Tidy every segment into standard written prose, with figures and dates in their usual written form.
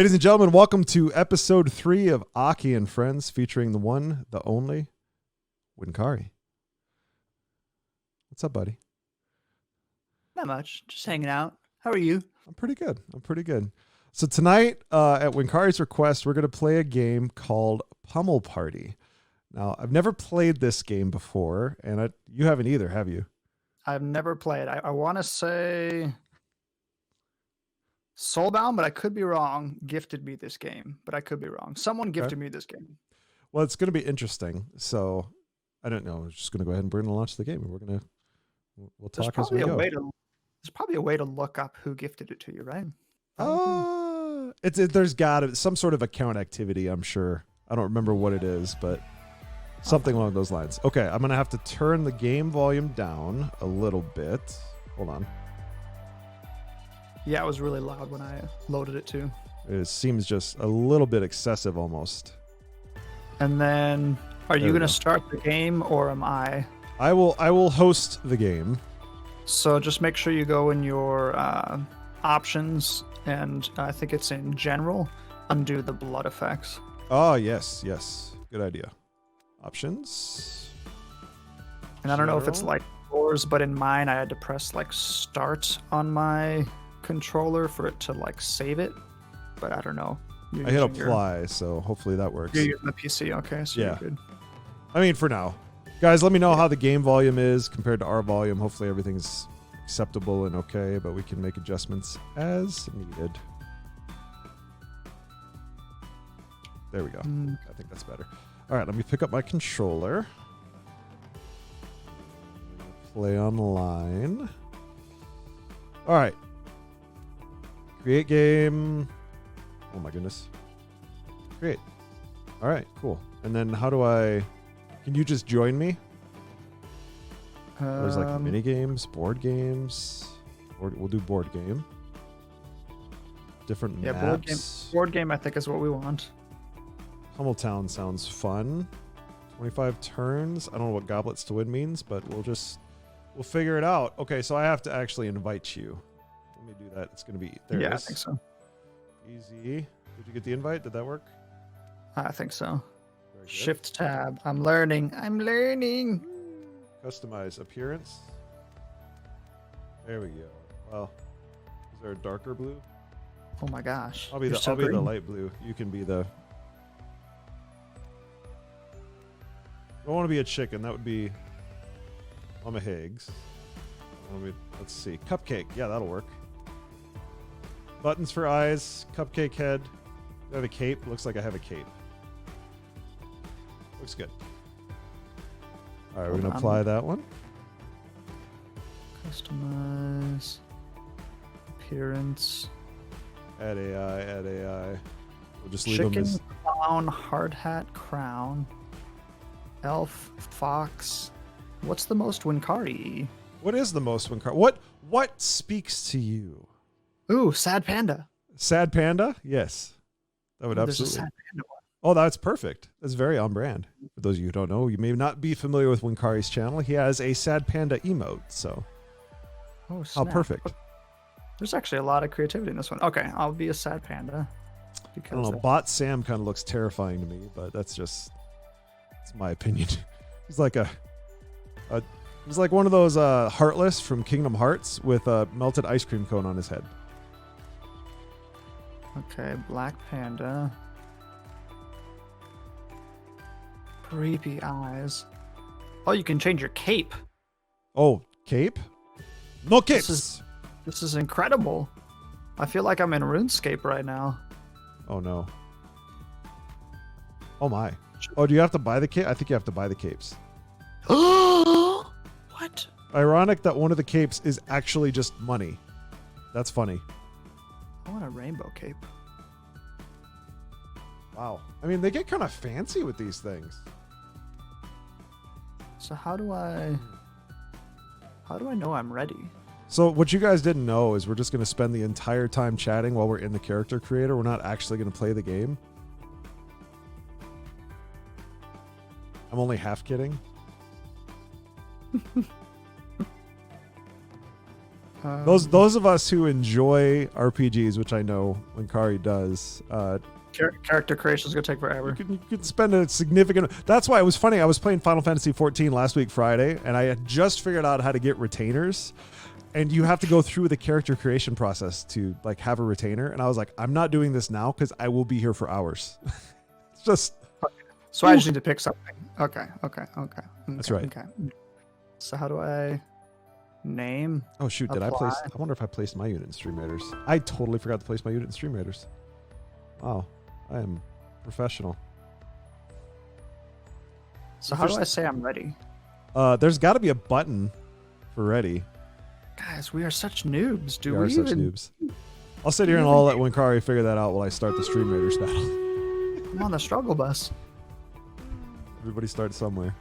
Ladies and gentlemen, welcome to episode 3 of Aki and Friends, featuring the one, the only, Winkari. What's up, buddy? Not much. Just hanging out. How are you? I'm pretty good. So tonight, at Winkari's request, we're going to play a game called Pummel Party. Now, I've never played this game before, and you haven't either, have you? I've never played. I want to say Soulbound, but I could be wrong. Gifted me this game, but I could be wrong. Someone gifted me this game. Well, it's going to be interesting. So I don't know. We're just going to go ahead and we're going to launch the game, and we'll talk as we go. There's probably a way to look up who gifted it to you, right? There's got to some sort of account activity, I'm sure. I don't remember what it is, but something along those lines. Okay, I'm going to have to turn the game volume down a little bit. Hold on. Yeah, it was really loud when I loaded it too. It seems just a little bit excessive almost. And then, are you going to start the game or am I? I will host the game. So just make sure you go in your options, and I think it's in general, undo the blood effects. Oh, yes. Good idea. Options. And I don't know if it's like yours, but in mine, I had to press like start on my controller for it to like save it. But I don't know. I hit apply, so hopefully that works. You're using the PC, okay? So yeah. You're good. I mean, for now. Guys, let me know how the game volume is compared to our volume. Hopefully everything's acceptable and okay, but we can make adjustments as needed. There we go. I think that's better. All right, let me pick up my controller. Play online. All right. Create game. Oh my goodness. Create. All right, cool. And then how do I... Can you just join me? There's like mini games, board games. We'll do board game. Different maps. Board game, I think, is what we want. Pummel Town sounds fun. 25 turns. I don't know what Goblets to Win means, but we'll figure it out. Okay, so I have to actually invite you. Let me do that. It's going to be there. Yeah, I think so. Easy. Did you get the invite? Did that work? I think so. Shift tab. I'm learning. Customize appearance. There we go. Well, is there a darker blue? Oh my gosh. I'll be the light blue. You can be the... I don't want to be a chicken. That would be Mama Higgs. Let's see. Cupcake. Yeah, that'll work. Buttons for eyes. Cupcake head. Do I have a cape? Looks like I have a cape. Looks good. All right, we're going to apply that one. Customize. Appearance. Add AI. We'll just leave Chicken, them as... clown, hard hat, crown. Elf, fox. What's the most Winkari? What is the most Winkari? What speaks to you? Ooh, sad panda. Sad panda? Yes. That would absolutely. There's a sad panda one. Oh, that's perfect. That's very on brand. For those of you who don't know, you may not be familiar with Winkari's channel. He has a sad panda emote, so. Oh, snap. How perfect. There's actually a lot of creativity in this one. Okay, I'll be a sad panda. I don't know. Bot Sam kind of looks terrifying to me, but that's my opinion. He's like he's like one of those Heartless from Kingdom Hearts with a melted ice cream cone on his head. Okay, black panda. Creepy eyes. Oh, you can change your cape. Oh, cape? No capes. This is incredible. I feel like I'm in RuneScape right now. Oh no. Oh my. Oh, do you have to buy the cape? I think you have to buy the capes. What? Ironic that one of the capes is actually just money. That's funny. I want a rainbow cape. Wow. I mean, they get kind of fancy with these things. So how do I know I'm ready? So what you guys didn't know is we're just going to spend the entire time chatting while we're in the character creator. We're not actually going to play the game. I'm only half kidding. Those of us who enjoy RPGs, which I know Winkari does, character creation is gonna take forever. You could spend a significant. That's why it was funny. I was playing Final Fantasy 14 last week Friday, and I had just figured out how to get retainers. And you have to go through the character creation process to like have a retainer. And I was like, I'm not doing this now because I will be here for hours. It's just. So I just need to pick something. Okay. That's right. Okay. So how do I name? Oh shoot! Did I place? I wonder if I placed my unit in Stream Raiders. I totally forgot to place my unit in Stream Raiders. Wow, I am professional. So how do I say I'm ready? There's got to be a button for ready. Guys, we are such noobs. We are such noobs. I'll sit here and I'll let Winkari figure that out while I start the Stream Raiders battle. I'm on the struggle bus. Everybody starts somewhere.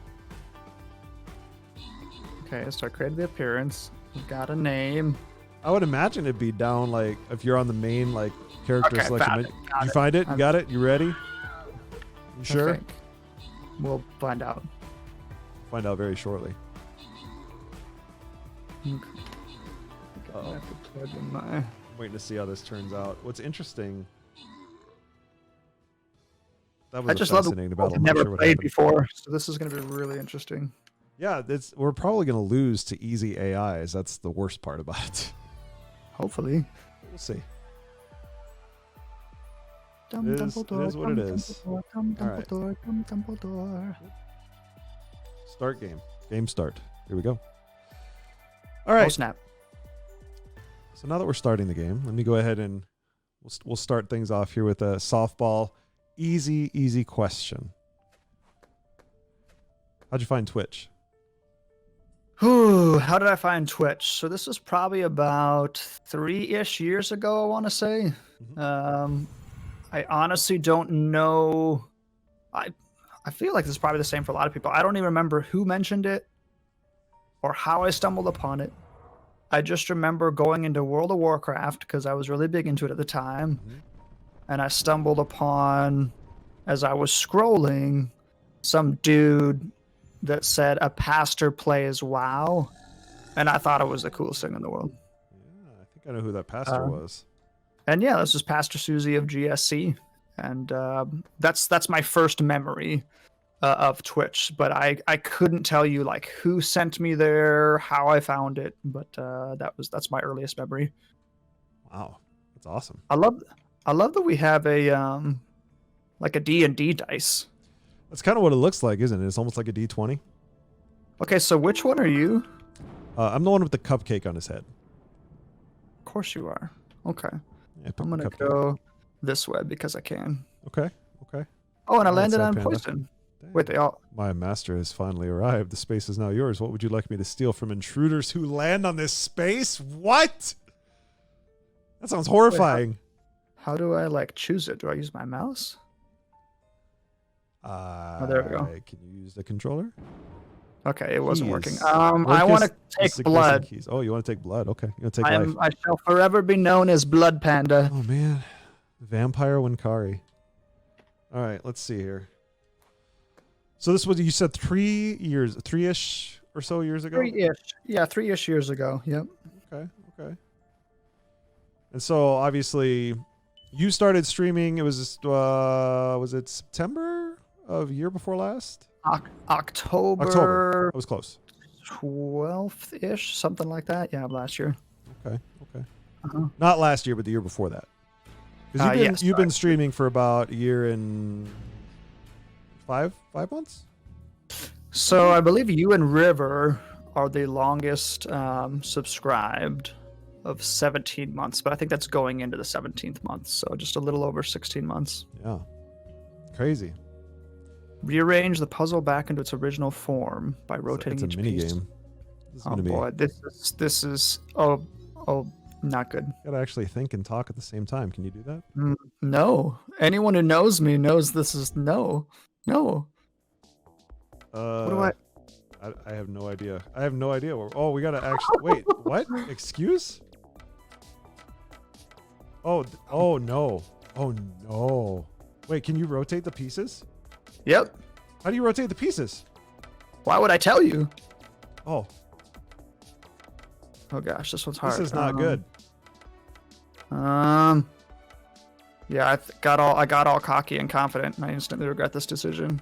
Okay, so I created the appearance. We've got a name. I would imagine it'd be down like if you're on the main like character selection. Did you find it? You got it? You ready? You sure? We'll find out. Find out very shortly. Okay. I'm waiting to see how this turns out. What's interesting. That was I just love the battle. I've never played before, so this is going to be really interesting. Yeah, we're probably going to lose to easy AIs. That's the worst part about it. Hopefully. We'll see. It is what it is. All right. Start game. Game start. Here we go. All right. Oh, snap. So now that we're starting the game, let me go ahead and we'll start things off here with a softball. Easy question. How'd you find Twitch? How did I find Twitch? So this was probably about 3-ish years ago, I want to say. Mm-hmm. I honestly don't know. I feel like this is probably the same for a lot of people. I don't even remember who mentioned it or how I stumbled upon it. I just remember going into World of Warcraft because I was really big into it at the time. Mm-hmm. And I stumbled upon, as I was scrolling, some dude that said a pastor plays WoW. And I thought it was the coolest thing in the world. Yeah, I think I know who that pastor was. And yeah, this is Pastor Susie of GSC. And that's my first memory of Twitch. But I couldn't tell you like who sent me there, how I found it. But that's my earliest memory. Wow, that's awesome. I love that we have a like a D&D dice. That's kind of what it looks like, isn't it? It's almost like a D20. Okay, so which one are you? I'm the one with the cupcake on his head. Of course you are. Okay. Yeah, I'm going to go this way because I can. Okay. Oh, and I landed on poison. Dang. Wait, they all... My master has finally arrived. The space is now yours. What would you like me to steal from intruders who land on this space? What? That sounds horrifying. Wait, how do I like choose it? Do I use my mouse? Oh, there we go. Can you use the controller? Okay, it wasn't working. I want to take blood. Oh, you want to take blood? Okay, you want to take life. I shall forever be known as Blood Panda. Oh man, Vampire Winkari. All right, let's see here. So this was, you said 3-ish or so years ago? 3-ish. Yeah, 3-ish years ago. Yep. Okay. And so obviously you started streaming, it was it September of year before last? October. I was close. 12th-ish, something like that. Yeah, last year. Okay. Not last year, but the year before that. Because you've been streaming for about a year and five months? So I believe you and River are the longest subscribed of 17 months, but I think that's going into the 17th month, so just a little over 16 months. Yeah. Crazy. Rearrange the puzzle back into its original form by rotating each piece. It's a mini game. Oh boy, this is not good. You gotta actually think and talk at the same time. Can you do that? No. Anyone who knows me knows this is no. What do I have no idea. We gotta actually wait. What? Excuse? Oh no. Wait, can you rotate the pieces? Yep. How do you rotate the pieces? Why would I tell you? Oh. Oh gosh, this one's hard. This is not good. Yeah, I got all cocky and confident, and I instantly regret this decision.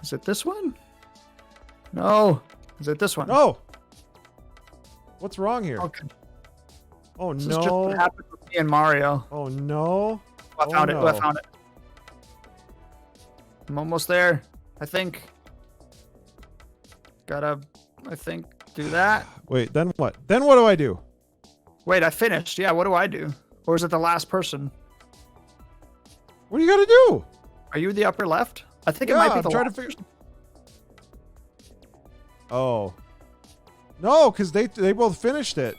Is it this one? No. Is it this one? No. What's wrong here? Okay. Oh This is just what no. happened with me and Mario. Oh no. I found it. no. I found it. I'm almost there. I think. Gotta, I think, do that. Wait, then what? Then what do I do? Wait, I finished. Yeah, what do I do? Or is it the last person? What do you gotta do? Are you the upper left? I think it Yeah, might be I'm the trying last to figure. person. Oh. No, because they both finished it.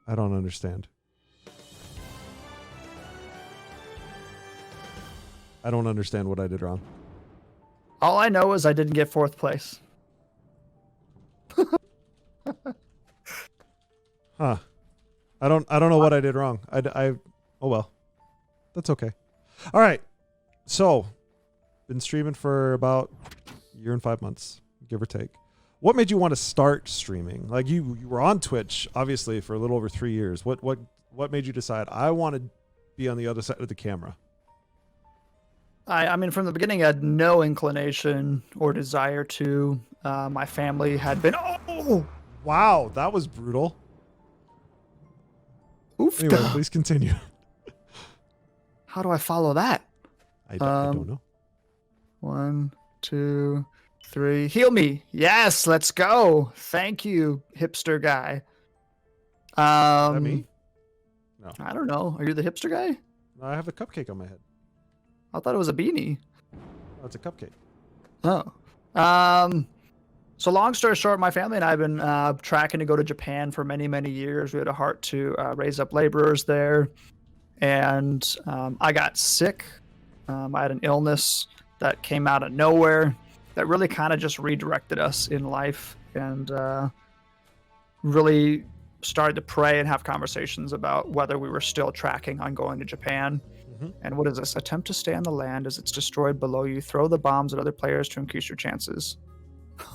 I don't understand. I don't understand what I did wrong. All I know is I didn't get 4th place. Huh. I don't know what I did wrong. Oh well. That's okay. All right. So, been streaming for about a year and 5 months, give or take. What made you want to start streaming? Like you were on Twitch obviously for a little over 3 years. What made you decide I want to be on the other side of the camera? I mean, from the beginning, I had no inclination or desire to. My family had been. Oh, Wow, that was brutal. oof. Anyway, please continue. How do I follow that? I don't know. 1, 2, 3. Heal me. Yes, let's go. Thank you, hipster guy. Is that me? No. I don't know. Are you the hipster guy? I have a cupcake on my head. I thought it was a beanie. Oh, it's a cupcake. Oh. So long story short, my family and I have been tracking to go to Japan for many, many years. We had a heart to raise up laborers there. And I got sick. I had an illness that came out of nowhere that really kind of just redirected us in life and really started to pray and have conversations about whether we were still tracking on going to Japan. And what is this? Attempt to stay on the land as it's destroyed below you. Throw the bombs at other players to increase your chances.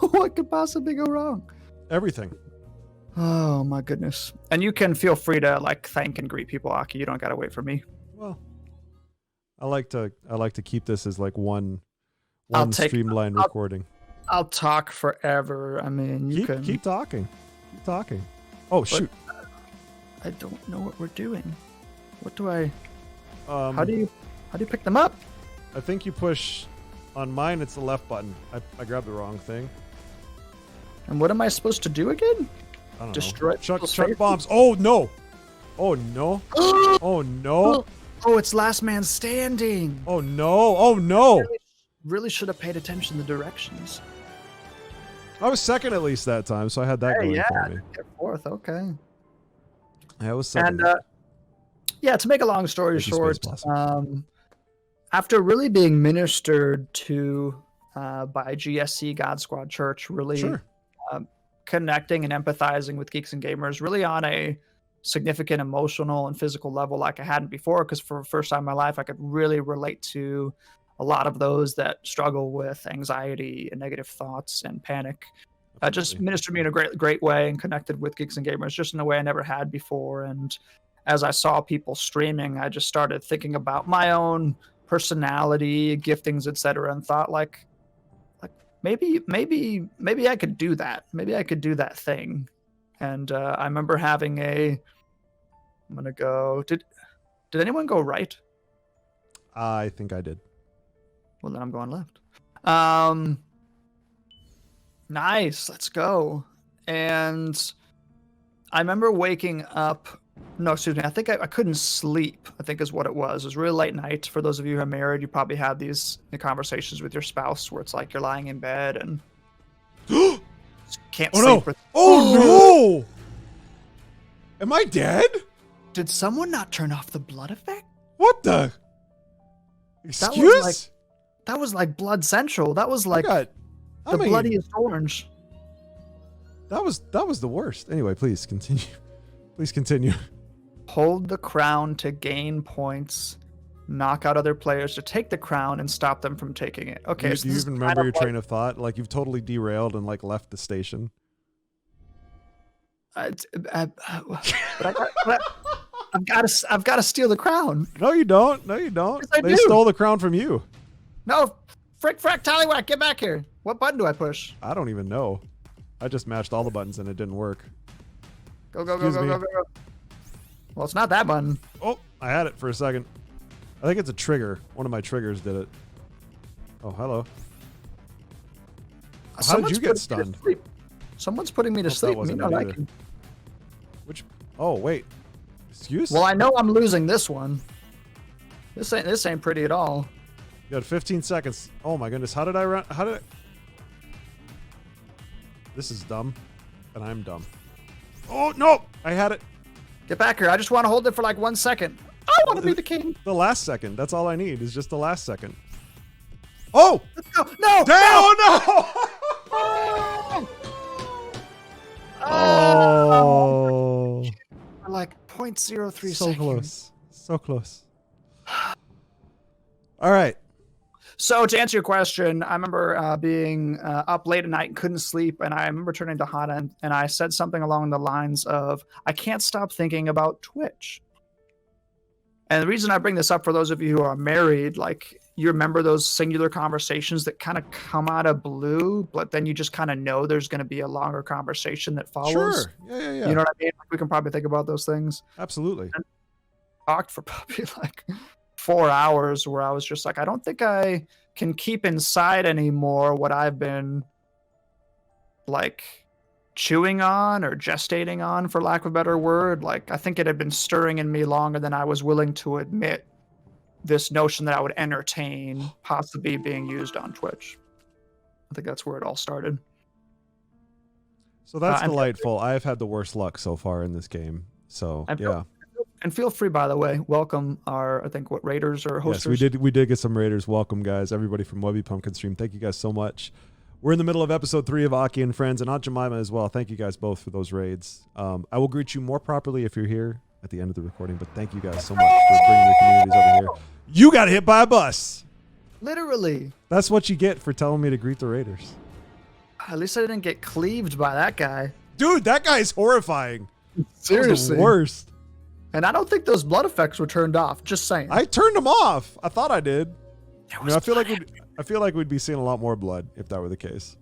What could possibly go wrong? Everything. Oh my goodness. And you can feel free to like thank and greet people, Aki. You don't gotta wait for me. Well, I like to keep this as like one streamlined recording. I'll talk forever. I mean, you can keep talking. Keep talking. Oh shoot. I don't know what we're doing. What do I How do you pick them up? I think you push on mine. It's the left button. I grabbed the wrong thing. And what am I supposed to do again? I don't Destroy know. Chuck people's faces? bombs. Oh no. Oh no. Oh no. Oh, it's last man standing. Oh no. Oh no. Really should have paid attention to the directions. I was second at least that time, so I had that going for me. Get 4th, okay. I was second. And yeah, to make a long story Thank you, short, Space Blossom. after really being ministered to by GSC God Squad Church, really Sure. connecting and empathizing with geeks and gamers, really on a significant emotional and physical level like I hadn't before, because for the first time in my life, I could really relate to a lot of those that struggle with anxiety and negative thoughts and panic. Just ministered me in a great way and connected with geeks and gamers just in a way I never had before. And as I saw people streaming, I just started thinking about my own personality, giftings, etc., and thought like maybe I could do that. Maybe I could do that thing. And I remember having I'm gonna go. Did anyone go right? I think I did. Well, then I'm going left. Nice. Let's go. And I remember waking up. No, excuse me. I think I couldn't sleep, I think is what it was. It was really late night. For those of you who are married, you probably had these conversations with your spouse where it's like you're lying in bed and can't sleep. No. Oh no! Am I dead? Did someone not turn off the blood effect? What the? Excuse? That was like Blood Central. That was like the bloodiest orange. That was the worst. Anyway, please continue. Please continue. Hold the crown to gain points. knock out other players to take the crown and stop them from taking it. Okay, Do you even remember your train of thought? Like you've totally derailed and like left the station. But I've got to steal the crown. No, you don't. No, you don't. Yes, They stole the crown from you. No, frick, tallywhack, get back here. What button do I push? I don't even know. I just mashed all the buttons and it didn't work. Go. Well, it's not that button. Oh, I had it for a second. I think it's a trigger. One of my triggers did it. Oh, hello. How did you get stunned? Someone's putting me to sleep. Me not liking. Which? Oh, wait. Excuse? Well, I know I'm losing this one. This ain't pretty at all. You got 15 seconds. Oh my goodness. How did I run? This is dumb. And I'm dumb. Oh, no. I had it. Get back here. I just want to hold it for like 1 second. I want to be the king. The last second. That's all I need is just the last second. Oh! No! No! Oh. Like 0.03 So seconds. close. So close. All right. So to answer your question, I remember being up late at night and couldn't sleep, and I remember turning to Hana and I said something along the lines of, I can't stop thinking about Twitch. And the reason I bring this up for those of you who are married, like you remember those singular conversations that kind of come out of blue, but then you just kind of know there's going to be a longer conversation that follows. Sure. Yeah. You know what I mean? Like, we can probably think about those things. Absolutely. And talked for probably like 4 hours where I was just like, I don't think I can keep inside anymore what I've been like chewing on or gestating on, for lack of a better word. Like, I think it had been stirring in me longer than I was willing to admit, this notion that I would entertain possibly being used on Twitch. I think that's where it all started. So that's delightful. I have had the worst luck so far in this game. So yeah. And feel free, by the way, welcome our, I think, raiders or hosters. Yes, we did get some raiders. Welcome, guys. Everybody from Webby Pumpkin Stream. Thank you guys so much. We're in the middle of episode 3 of Aki and Friends, and Aunt Jemima as well. Thank you guys both for those raids. I will greet you more properly if you're here at the end of the recording, but thank you guys so much for bringing the communities over here. You got hit by a bus. Literally. That's what you get for telling me to greet the raiders. At least I didn't get cleaved by that guy. Dude, that guy's horrifying. Seriously. That was the worst. And I don't think those blood effects were turned off. Just saying. I turned them off. I thought I did. I feel like we'd be seeing a lot more blood if that were the case.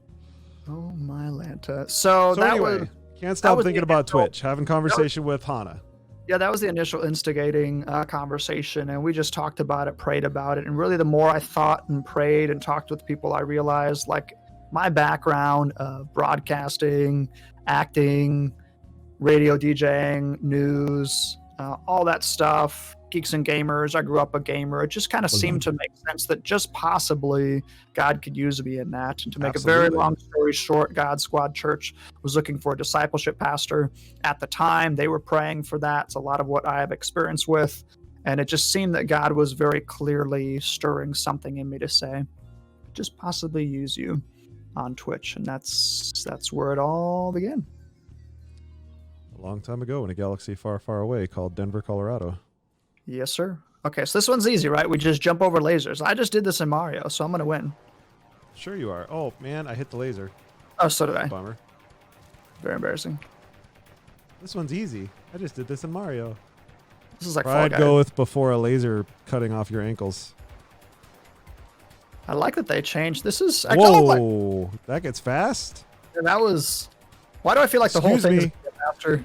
Oh my Lanta. So that anyway, was, can't stop thinking about Twitch. Having conversation with Hana. Yeah, that was the initial instigating conversation, and we just talked about it, prayed about it, and really the more I thought and prayed and talked with people, I realized like my background of broadcasting, acting, radio DJing, news, all that stuff, geeks and gamers. I grew up a gamer. It just kind of seemed to make sense that just possibly God could use me in that. And to make a very long story short, God Squad Church was looking for a discipleship pastor. At the time, they were praying for that. It's a lot of what I have experience with. And it just seemed that God was very clearly stirring something in me to say, just possibly use you on Twitch. And that's where it all began. A long time ago in a galaxy far, far away called Denver, Colorado. Yes, sir. Okay, so this one's easy, right? We just jump over lasers. I just did this in Mario, so I'm going to win. Sure you are. Oh, man, I hit the laser. Oh, so did I. Bummer. Very embarrassing. This one's easy. I just did this in Mario. This is like I'd go with before a laser cutting off your ankles. I like that they changed. This is... Whoa, that gets fast? That was... Why do I feel like the whole thing is after...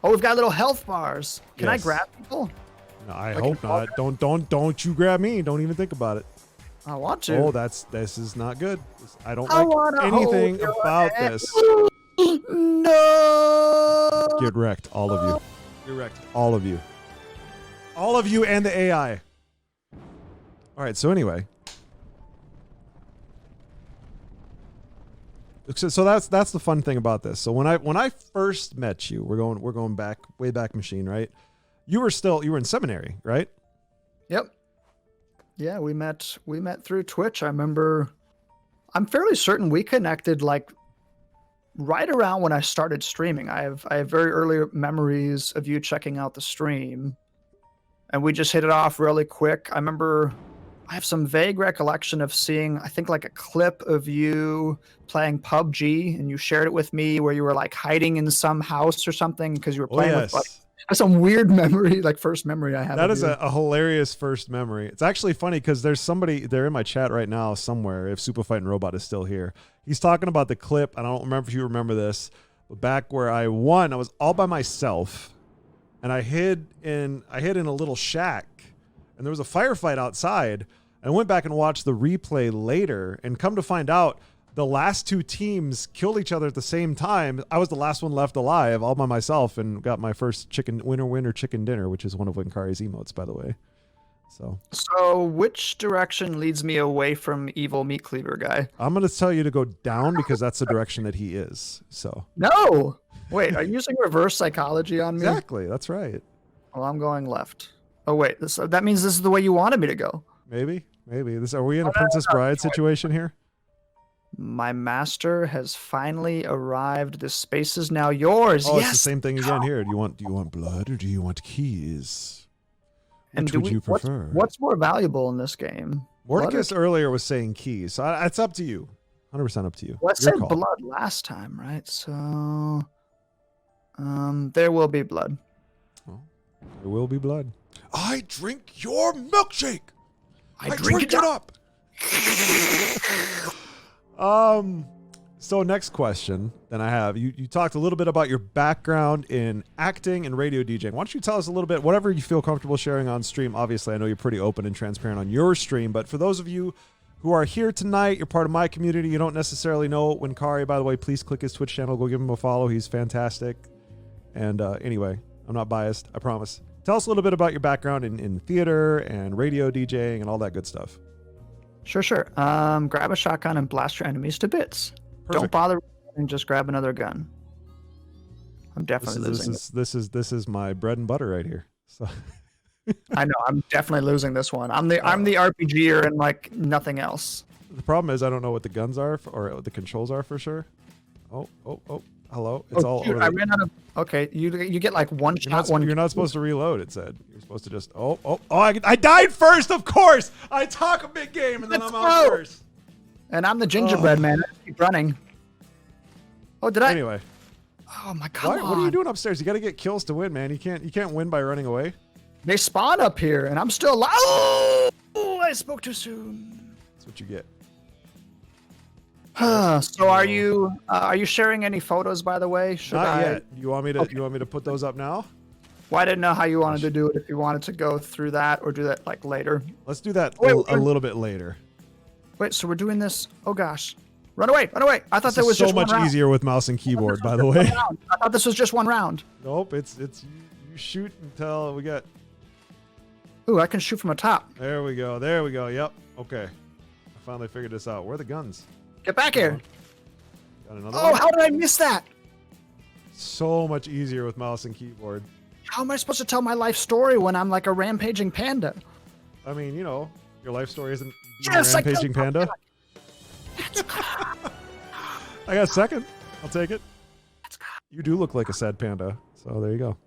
Oh, we've got little health bars. Can I grab people? No, I hope not. Don't you grab me. Don't even think about it. I want to. Oh, this is not good. I don't like anything about this. No. Get wrecked, all of you. Get wrecked, all of you. All of you and the AI. All right, so anyway. So that's the fun thing about this. So when I first met you, we're going back, way back machine, right? You were in seminary, right? Yep. Yeah, we met through Twitch. I remember, I'm fairly certain we connected like right around when I started streaming. I have very early memories of you checking out the stream. and we just hit it off really quick. I remember I have some vague recollection of seeing, I think, like a clip of you playing PUBG, and you shared it with me where you were like hiding in some house or something because you were playing with like some weird memory, like first memory I have. That is a hilarious first memory. It's actually funny because there's somebody, they're in my chat right now somewhere, if Super Fighting Robot is still here. He's talking about the clip, and I don't remember if you remember this, but back where I won, I was all by myself, and I hid in a little shack, and there was a firefight outside. And I went back and watched the replay later, and come to find out, the last two teams killed each other at the same time. I was the last one left alive, all by myself, and got my first winner chicken dinner, which is one of Winkari's emotes, by the way. So which direction leads me away from evil meat cleaver guy? I'm going to tell you to go down because that's the direction that he is. So no, wait, are you using reverse psychology on me? Exactly, that's right. Well, I'm going left. Oh wait, that means this is the way you wanted me to go. Maybe. Are we in a Princess Bride situation here? My master has finally arrived. This space is now yours. Oh, yes. It's the same thing again here. Do you want blood or do you want keys? Which would you prefer? What's more valuable in this game? Mordecus earlier was saying keys, so it's up to you. 100% up to you. Well, I said blood last time, right? So, there will be blood. Oh, there will be blood. I drink your milkshake. I drink it up. So next question then I have, you talked a little bit about your background in acting and radio DJing. Why don't you tell us a little bit, whatever you feel comfortable sharing on stream. Obviously, I know you're pretty open and transparent on your stream, but for those of you who are here tonight, you're part of my community, you don't necessarily know Winkari, by the way, please click his Twitch channel, go give him a follow. He's fantastic. And anyway, I'm not biased, I promise. Tell us a little bit about your background in theater and radio DJing and all that good stuff. Sure. Grab a shotgun and blast your enemies to bits. Perfect. Don't bother and just grab another gun. I'm definitely losing. This is my bread and butter right here. So I know I'm definitely losing this one. I'm the RPGer and like nothing else. The problem is I don't know what the guns are or the controls are for sure. Oh. Hello. It's all dude, over. I ran out of. Okay, you get like one shot. You're not supposed to reload. It said you're supposed to just. I died first. Of course. I talk a big game and then I'm out first. And I'm the gingerbread man. I keep running. Oh, did I? Anyway. Oh my god. What are you doing upstairs? You got to get kills to win, man. You can't win by running away. They spawn up here, and I'm still alive. Oh, I spoke too soon. That's what you get. So are you sharing any photos, by the way? Not yet. You want me to put those up now? Well, I didn't know how you wanted to do it. If you wanted to go through that or do that like later. Let's do that a little bit later. Wait, so we're doing this? Oh gosh, run away! I thought that was so just much easier with mouse and keyboard. By the way, I thought this was just one round. Nope, it's you shoot until we get. Ooh, I can shoot from the top. There we go. Yep. Okay, I finally figured this out. Where are the guns? Get back here! Got another one? How did I miss that? So much easier with mouse and keyboard. How am I supposed to tell my life story when I'm like a rampaging panda? I mean, your life story isn't being a rampaging panda. I got second. I'll take it. You do look like a sad panda, so there you go.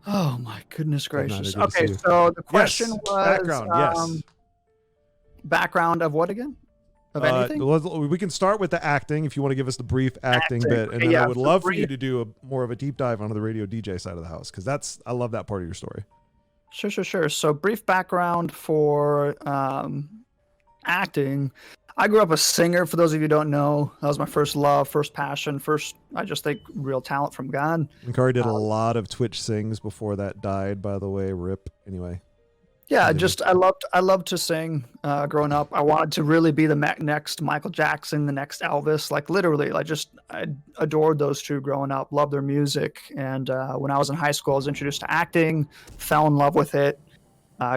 Oh my goodness gracious. Okay, so the question was background. Background of what again? Of anything? We can start with the acting if you want to give us the brief acting bit, and then I would love for you to do more of a deep dive onto the radio DJ side of the house because I love that part of your story. Sure. So brief background for acting. I grew up a singer. For those of you who don't know, that was my first love, first passion, I just think real talent from God. Winkari did a lot of Twitch sings before that died. By the way, rip. Anyway. Yeah, I loved to sing growing up. I wanted to really be the next Michael Jackson, the next Elvis. Like literally, I adored those two growing up. Loved their music. And when I was in high school, I was introduced to acting, fell in love with it.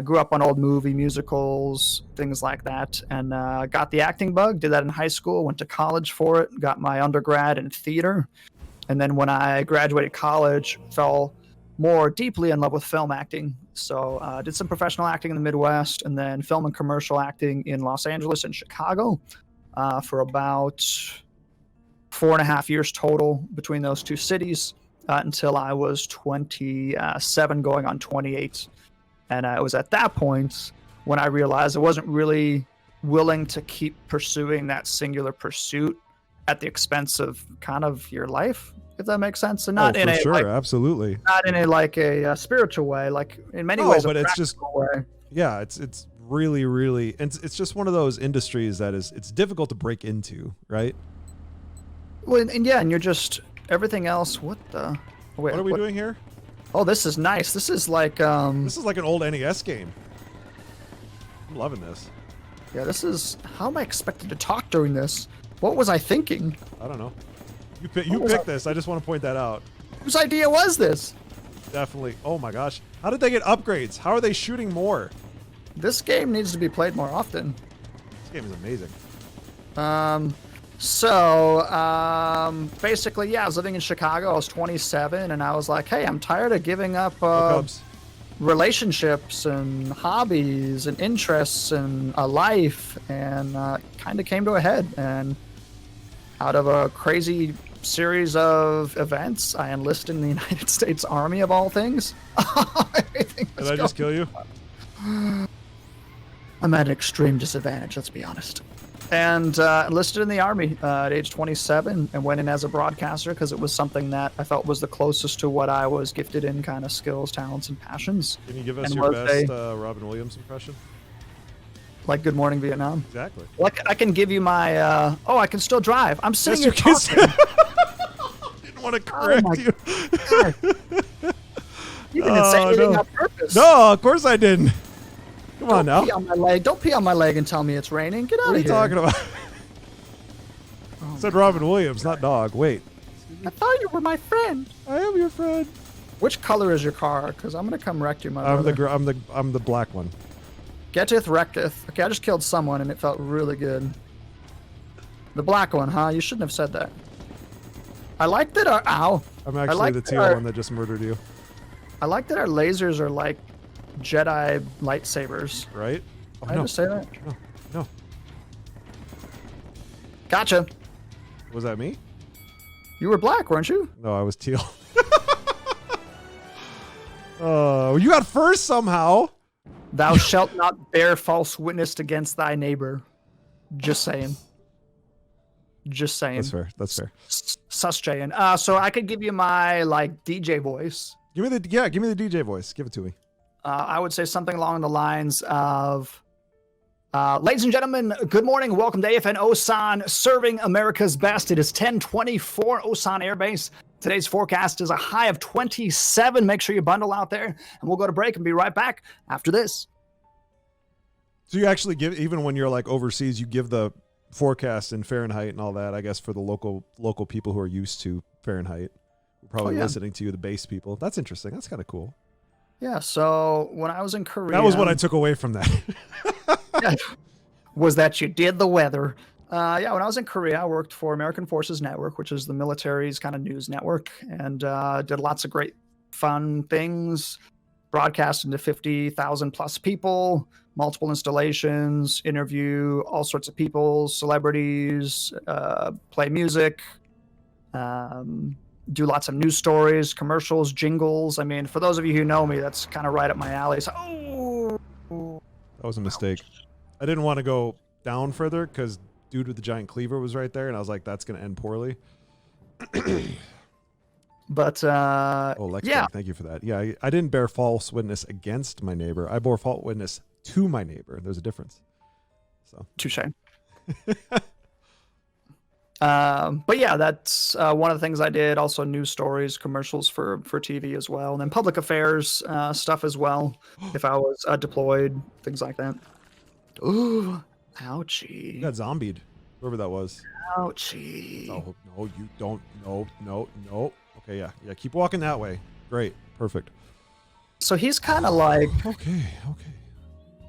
Grew up on old movie musicals, things like that, and got the acting bug. Did that in high school. Went to college for it. Got my undergrad in theater, and then when I graduated college, fell more deeply in love with film acting. So did some professional acting in the Midwest, and then film and commercial acting in Los Angeles and Chicago for about 4.5 years total between those two cities until I was 27, going on 28. And it was at that point when I realized I wasn't really willing to keep pursuing that singular pursuit at the expense of kind of your life, if that makes sense. And not in for a sure, like, absolutely. not in a like a spiritual way, like in many No, ways, but a it's just practical way. yeah, it's really, really, and it's just one of those industries that it's difficult to break into, right? Well, and yeah, and you're just everything else. What the? Wait, What are we doing here? Oh, this is nice. This is like This is like an old NES game. I'm loving this. yeah, this is. How am I expected to talk during this? What was I thinking? I don't know. You picked this. I just want to point that out. Whose idea was this? Definitely. Oh my gosh. How did they get upgrades? How are they shooting more? This game needs to be played more often. This game is amazing. Basically, yeah, I was living in Chicago. I was 27, and I was like, hey, I'm tired of giving up Cubs. relationships and hobbies and interests and a life, and kind of came to a head. And out of a crazy series of events, I enlisted in the United States Army of all things. Did I just kill you? I'm at an extreme disadvantage, let's be honest. And enlisted in the Army at age 27 and went in as a broadcaster because it was something that I felt was the closest to what I was gifted in, kind of skills, talents, and passions. Can you give us And your was best Robin Williams impression? Like Good Morning Vietnam. Exactly. Like I can give you my, I can still drive. I'm sitting Yes, here you can. talking. Didn't want to correct my you. God. You didn't say anything no. on purpose. No, of course I didn't. Come on now. Pee on my leg. Don't pee on my leg and tell me it's raining. Get out What are of you here. talking about? Said Robin Williams, not dog. Wait. I thought you were my friend. I am your friend. Which color is your car? Because I'm gonna come wreck you, my I'm brother. I'm the black one. Gettith Rectith. Okay, I just killed someone and it felt really good. The black one, huh? You shouldn't have said that. I like that our ow. I'm actually like the that teal our- one that just murdered you. I like that our lasers are like Jedi lightsabers. Right? Oh, Did I no. just say that? No. Gotcha. Was that me? You were black, weren't you? No, I was teal. Oh, you got first somehow. Thou shalt not bear false witness against thy neighbor. Just saying. Just saying. That's fair. That's fair. Sus Jayin. So I could give you my like DJ voice. Give me the DJ voice. Give it to me. I would say something along the lines of, ladies and gentlemen, good morning. Welcome to AFN Osan, serving America's best. It is 10:24 Osan Air Base. Today's forecast is a high of 27. Make sure you bundle out there, and we'll go to break and be right back after this. So you actually give, even when you're like overseas, you give the forecast in Fahrenheit and all that, I guess, for the local people who are used to Fahrenheit. Probably listening to you, the base people. That's interesting. That's kind of cool. Yeah, so when I was in Korea... That was what I took away from that. Was that you did the weather. When I was in Korea, I worked for American Forces Network, which is the military's kind of news network, and did lots of great fun things, broadcasting to 50,000 plus people, multiple installations, interview all sorts of people, celebrities, play music, do lots of news stories, commercials, jingles. I mean, for those of you who know me, that's kind of right up my alley. So, That was a mistake. I didn't want to go down further because dude with the giant cleaver was right there, and I was like, that's going to end poorly. But Lex, yeah, thank you for that. Yeah, I didn't bear false witness against my neighbor. I bore false witness to my neighbor. There's a difference. So touche. But yeah, that's one of the things I did. Also, news stories, commercials for TV as well, and then public affairs stuff as well. If I was deployed, things like that. Ooh, ouchie! you got zombied, whoever that was. Ouchie! Oh no, you don't. No. Okay, yeah. Keep walking that way. Great, perfect. So he's kind of like. Okay.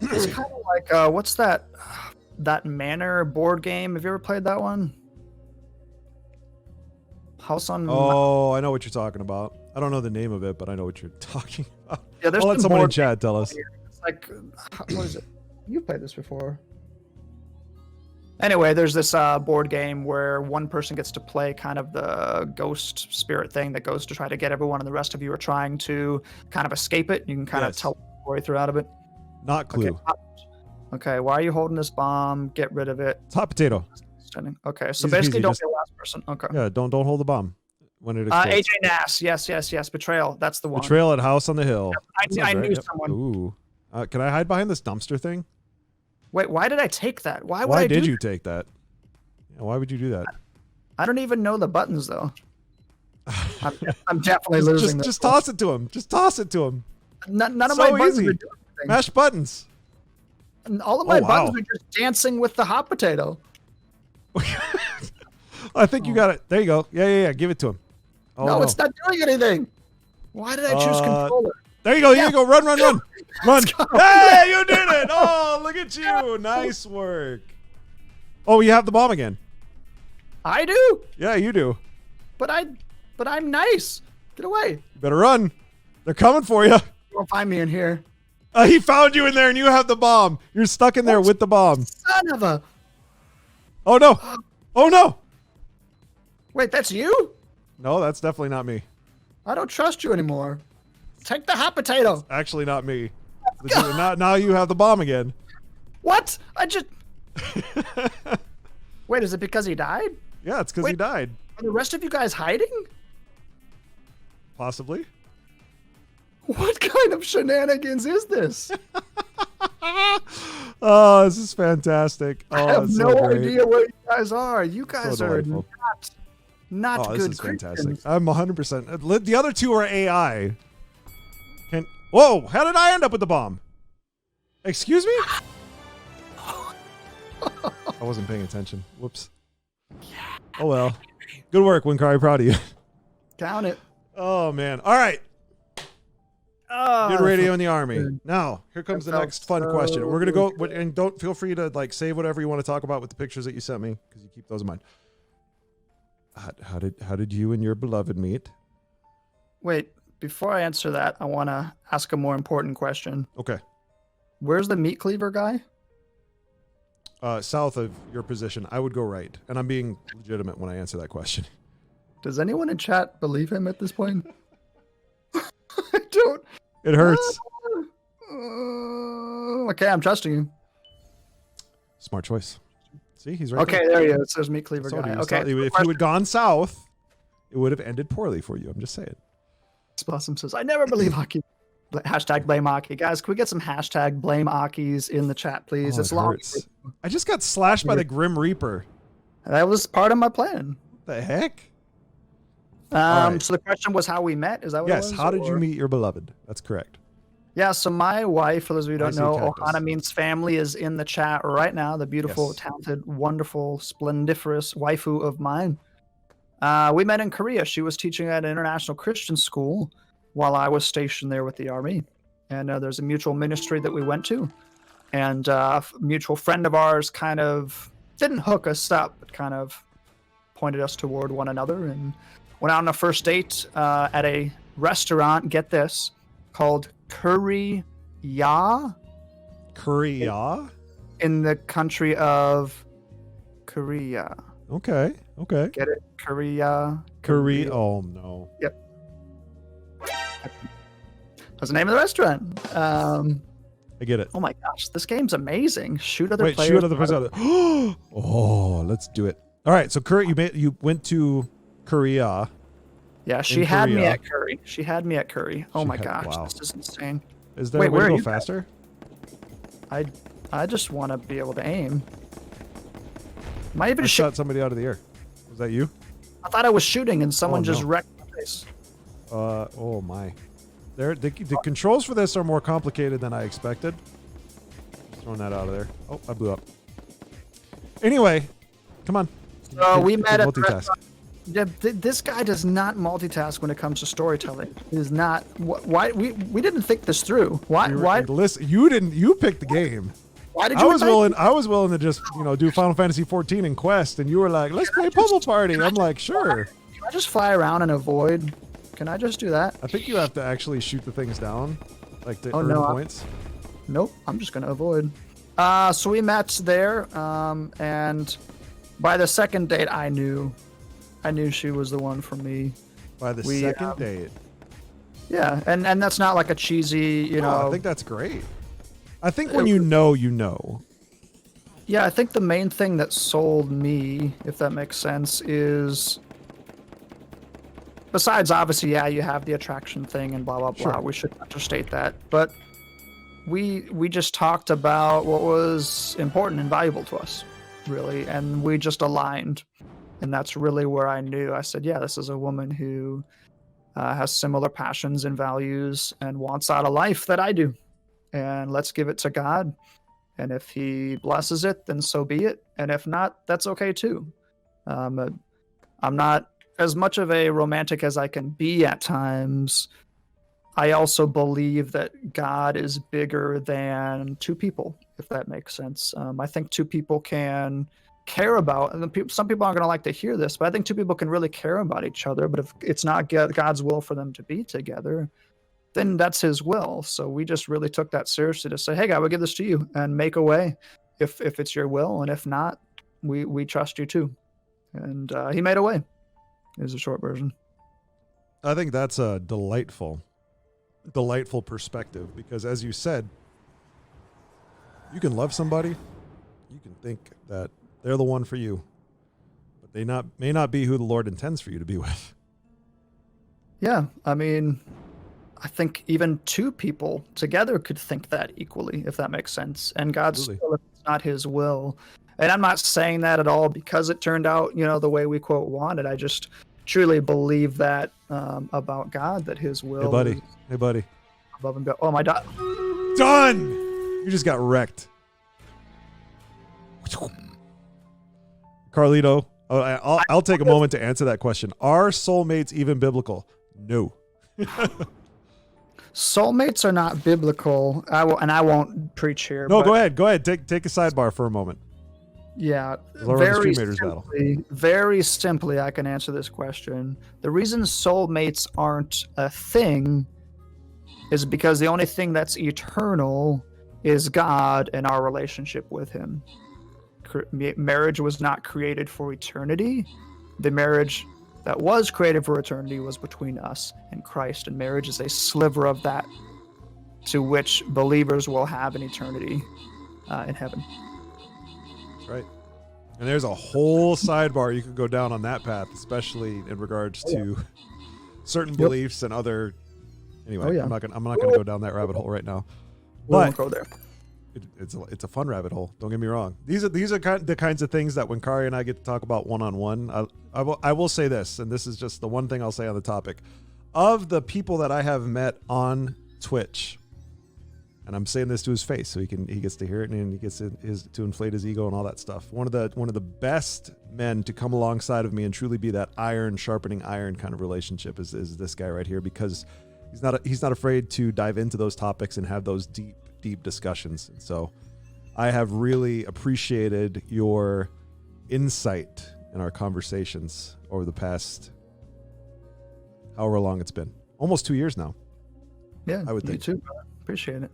He's kind of like what's that Manor board game? Have you ever played that one? House on. Oh, I know what you're talking about. I don't know the name of it, but I know what you're talking about. Yeah, there's I'll let some someone in board chat tell us. It's like, what is it? You've played this before. Anyway, there's this board game where one person gets to play kind of the ghost spirit thing that goes to try to get everyone, and the rest of you are trying to kind of escape it. You can kind of Yes. teleport before he threw out of it? Not clue. Okay, why are you holding this bomb? Get rid of it. It's hot potato. Okay, so Easy basically peasy, don't just- be the last person. Okay. Yeah, don't hold the bomb when it explodes. AJ Nass. Yes. Betrayal. That's the one. Betrayal at House on the Hill. I knew someone. Ooh. Can I hide behind this dumpster thing? Wait, why did I take that? Why would Why I did do you take that? Yeah, why would you do that? I don't even know the buttons though. I'm definitely losing this. Just toss it to him. Just toss it to him. None of So my buttons easy. are doing anything. Mash buttons. And all of my wow. buttons are just dancing with the hot potato. I think you got it. There you go. Yeah. Give it to him. Oh, no, it's not doing anything. Why did I choose controller? There you go. Here you go. Run. Run. go. Hey, you did it. Oh, look at you. Nice work. Oh, you have the bomb again. I do, Yeah, you do. but I'm nice. Get away. You better run. They're coming for you. You won't find me in here. He found you in there and you have the bomb. You're stuck in there with the bomb. Son of a. Oh, no. Oh, no. Wait, that's you? No, that's definitely not me. I don't trust you anymore. Take the hot potato. Actually, not me. Now you have the bomb again. What? I just. Wait, is it because he died? Yeah, it's because he died. Are the rest of you guys hiding? Possibly. What kind of shenanigans is this? Oh, this is fantastic. Oh, I have it's no so great. idea where you guys are. You guys So are delightful. not Oh, good this is fantastic. Christians. I'm 100%. The other two are AI. Whoa, how did I end up with the bomb? Excuse me? I wasn't paying attention. Whoops. Oh well. Good work, Winkari. Proud of you. Count it. Oh man. All right. Oh, Good radio in the army. Now, here comes the That next felt fun question. We're gonna go good. and don't feel free to like save whatever you want to talk about with the pictures that you sent me because you keep those in mind. How did you and your beloved meet? Wait, before I answer that, I want to ask a more important question. Okay. Where's the meat cleaver guy? South of your position, I would go right, and I'm being legitimate when I answer that question. Does anyone in chat believe him at this point? I don't. It hurts. Okay, I'm trusting you. Smart choice. See, he's right. Okay, there he is. There's meat cleaver Told guy. you, Okay. if you had gone south, it would have ended poorly for you. I'm just saying. Blossom says, I never believe Aki. Hashtag blame Aki. Guys, can we get some hashtag blame Akis in the chat, please? Oh, It's it long. hurts. I just got slashed by the Grim Reaper. That was part of my plan. What the heck? right. So the question was how we met. Is that what it Yes. was? How did you Or- meet your beloved? That's correct. Yeah, so my wife, for those of you who I don't see know, cactus. Ohana means family, is in the chat right now. The beautiful, Yes. talented, wonderful, splendiferous waifu of mine. We met in Korea. She was teaching at an international Christian school while I was stationed there with the army. And there's a mutual ministry that we went to. And a mutual friend of ours kind of didn't hook us up, but kind of pointed us toward one another and went out on a first date at a restaurant, get this, called Curry Ya Korea? in the country of Korea. Okay. Okay. Get it? Korea. Korea. Oh, no. That's the name of the restaurant. I get it. Oh my gosh, this game's amazing. Shoot other Wait, players. shoot other person. Oh, let's do it. All right. So, you went to Korea. Yeah, she in had me Korea. at Curry. She had me at Curry. Oh She my had- gosh, wow. this is insane. Is there Wait, a way where to are go you guys? faster? I just want to be able to aim. Am I even I shot? shot somebody out of the air. Was that you? I thought I was shooting and someone Oh, just no. wrecked my face. Oh my. The controls for this are more complicated than I expected. Just throwing that out of there. Oh, I blew up. Anyway, come on. So we Kid met at the multitask. restaurant. Yeah, this guy does not multitask when it comes to storytelling. He is not. Why we didn't think this through? Why? Listen, you picked the game. Why did I you? was invite me? willing to just do Final Fantasy 14 and Quest, and you were like, let's play Pummel Party. I'm like, sure. Can I just fly around and avoid? Can I just do that? I think you have to actually shoot the things down, like to Oh, earn no, points. Nope, I'm just gonna avoid. So we met there, and by the second date, I knew she was the one for me. By the We, second date. Yeah, and that's not like a cheesy, you know. I think that's great. I think when you know, you know. Yeah, I think the main thing that sold me, if that makes sense, is besides obviously, yeah, you have the attraction thing and blah blah blah. Sure. We should understate that, but we just talked about what was important and valuable to us, really, and we just aligned, and that's really where I knew. I said, yeah, this is a woman who has similar passions and values and wants out of life that I do, and let's give it to God. And if He blesses it, then so be it. And if not, that's okay too. I'm not as much of a romantic as I can be at times. I also believe that God is bigger than two people, if that makes sense. I think two people can care about, and some people aren't going to like to hear this, but I think two people can really care about each other. But if it's not God's will for them to be together, then that's His will. So we just really took that seriously to say, hey, God, we'll give this to you and make a way if it's your will. And if not, we trust you too. And He made a way, is the short version. I think that's a delightful perspective, because as you said, you can love somebody, you can think that they're the one for you, but they may not be who the Lord intends for you to be with. Yeah, I mean, I think even two people together could think that equally, if that makes sense. And God's still, if it's not His will. And I'm not saying that at all because it turned out, the way we quote wanted. I just truly believe that about God, that His will. Hey, buddy. Above and beyond. Oh, my God. Done! You just got wrecked. Carlito, I'll take a moment to answer that question. Are soulmates even biblical? No. Soulmates are not biblical. I won't preach here. No, go ahead. Take a sidebar for a moment. Yeah, very simply, I can answer this question. The reason soulmates aren't a thing is because the only thing that's eternal is God and our relationship with Him. Marriage was not created for eternity. The marriage that was created for eternity was between us and Christ, and marriage is a sliver of that to which believers will have an eternity in heaven. That's right. And there's a whole sidebar you could go down on that path, especially in regards to certain beliefs and other. Anyway, I'm not gonna go down that rabbit hole right now. We won't go there. It's a fun rabbit hole. Don't get me wrong. These are the kinds of things that when Kari and I get to talk about one-on-one, I will say this, and this is just the one thing I'll say on the topic. Of the people that I have met on Twitch, and I'm saying this to his face so he gets to hear it and he gets to inflate his ego and all that stuff. One of the best men to come alongside of me and truly be that iron sharpening iron kind of relationship is this guy right here, because he's not afraid to dive into those topics and have those deep discussions. And so I have really appreciated your insight in our conversations over the past however long it's been. Almost 2 years now. Yeah, I would think. You too. Appreciate it.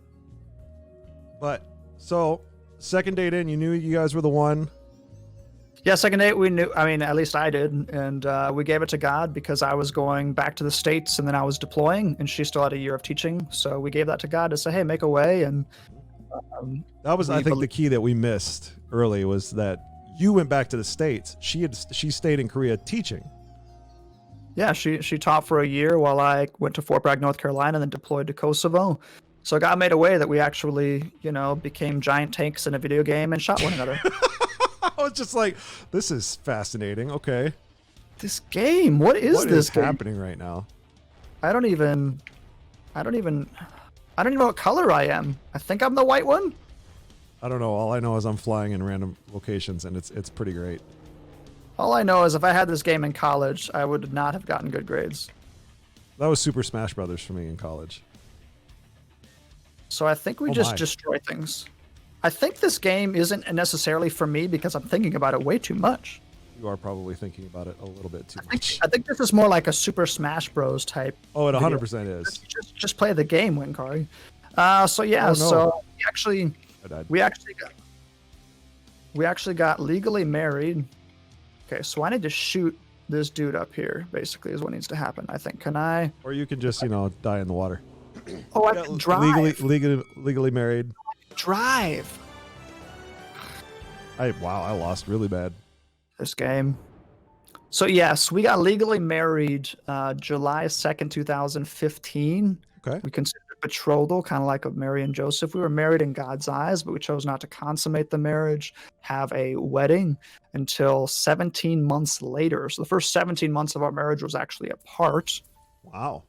But so second date in, you knew you guys were the one. Yeah, second date, we knew. I mean, at least I did, and we gave it to God because I was going back to the States and then I was deploying, and she still had a year of teaching. So we gave that to God to say, "Hey, make a way." And that was, I think, the key that we missed early was that you went back to the States. She stayed in Korea teaching. Yeah, she taught for a year while I went to Fort Bragg, North Carolina, and then deployed to Kosovo. So God made a way that we actually, became giant tanks in a video game and shot one another. I was just like, this is fascinating. Okay. This game, what is happening right now? I don't even know what color I am. I think I'm the white one. I don't know. All I know is I'm flying in random locations, and it's pretty great. All I know is if I had this game in college, I would not have gotten good grades. That was Super Smash Brothers for me in college. So I think we just destroy things. I think this game isn't necessarily for me because I'm thinking about it way too much. You are probably thinking about it a little bit too much. I think this is more like a Super Smash Bros. Type. Oh, it 100% is. Just play the game, Winkari. So yeah, so we actually got legally married. Okay, so I need to shoot this dude up here, basically, is what needs to happen. I think. Can I? Or you can just, die in the water. Oh, I can drive. Legally married. Drive. Wow, I lost really bad. This game. So yes, we got legally married July 2nd, 2015. Okay. We considered betrothal, kind of like of Mary and Joseph. We were married in God's eyes, but we chose not to consummate the marriage, have a wedding until 17 months later. So the first 17 months of our marriage was actually apart. Wow.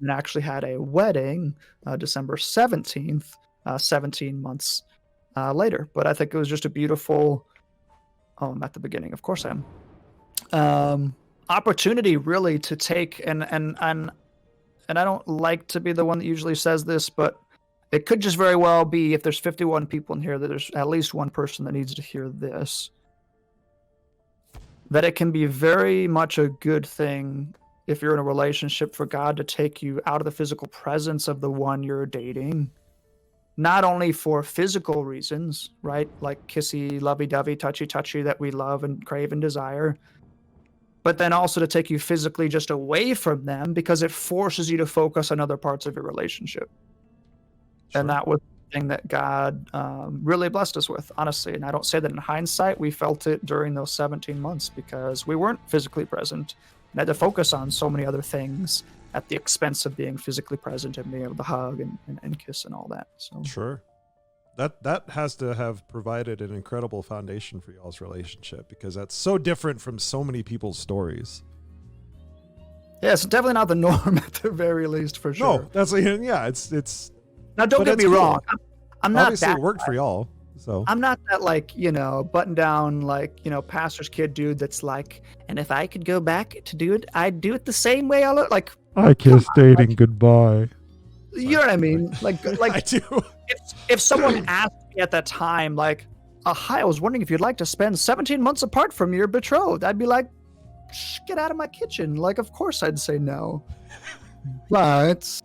And actually had a wedding December 17th, 17 months later. But I think it was just a beautiful... Oh, I'm at the beginning. Of course I am. Opportunity really to take and I don't like to be the one that usually says this, but it could just very well be, if there's 51 people in here, that there's at least one person that needs to hear this. That it can be very much a good thing if you're in a relationship for God to take you out of the physical presence of the one you're dating. Not only for physical reasons, right? Like kissy, lovey-dovey, touchy-touchy that we love and crave and desire. But then also to take you physically just away from them because it forces you to focus on other parts of your relationship. Sure. And that was the thing that God really blessed us with, honestly. And I don't say that in hindsight. We felt it during those 17 months because we weren't physically present and had to focus on so many other things at the expense of being physically present and being able to hug and kiss and all that. So sure. That has to have provided an incredible foundation for y'all's relationship because that's so different from so many people's stories. Yeah, it's definitely not the norm at the very least, for sure. No, that's it's. Now, don't get me wrong. I'm not obviously that it worked for y'all. So I'm not that button down pastor's kid dude that's like, and if I could go back to do it, I'd do it the same way I look like. I kissed dating goodbye. You know what I mean? Like I do. If someone asked me at that time, like, hi, I was wondering if you'd like to spend 17 months apart from your betrothed, I'd be like, get out of my kitchen. Like, of course I'd say no. But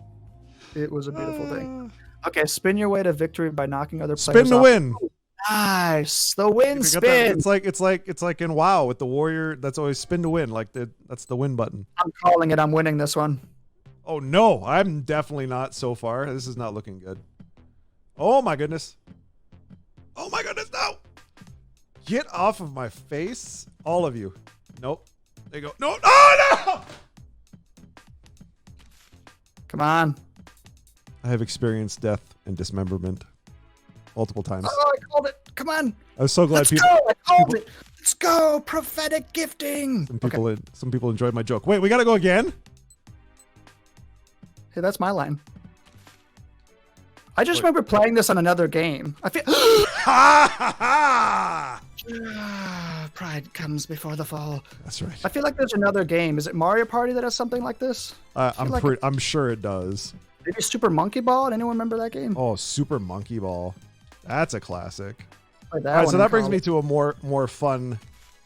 it was a beautiful thing. Okay, spin your way to victory by knocking other players Spin to off. win. Nice. The win spin. It's like in WoW with the warrior. That's always spin to win. That's the win button. I'm calling it. I'm winning this one. Oh no, I'm definitely not so far. This is not looking good. Oh my goodness. Oh my goodness, no. Get off of my face, all of you. Nope. There you go. No. Oh no. Come on. I have experienced death and dismemberment multiple times. Oh, I called it. Come on. I was so glad Let's go. I called it. Let's go. Prophetic gifting. Some people enjoyed my joke. Wait, we gotta go again? Hey, that's my line. I just remember playing this on another game. I feel pride comes before the fall. That's right. I feel like there's another game. Is it Mario Party that has something like this? I'm sure it does. Maybe Super Monkey Ball. Anyone remember that game? Oh, Super Monkey Ball. That's a classic. All right, so that brings me to a more fun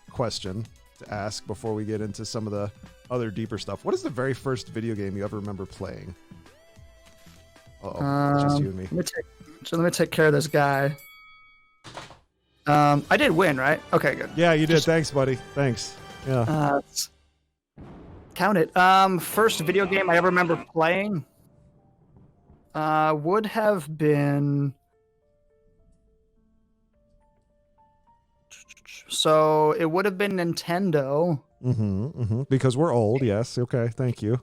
question to ask before we get into some of the other deeper stuff. What is the very first video game you ever remember playing? It's just you and me. Let me take care of this guy. I did win, right? Okay, good. Yeah, you did. Thanks, buddy. Thanks. Yeah. Count it. First video game I ever remember playing would have been... So it would have been Nintendo. Because we're old, yes. Okay, thank you.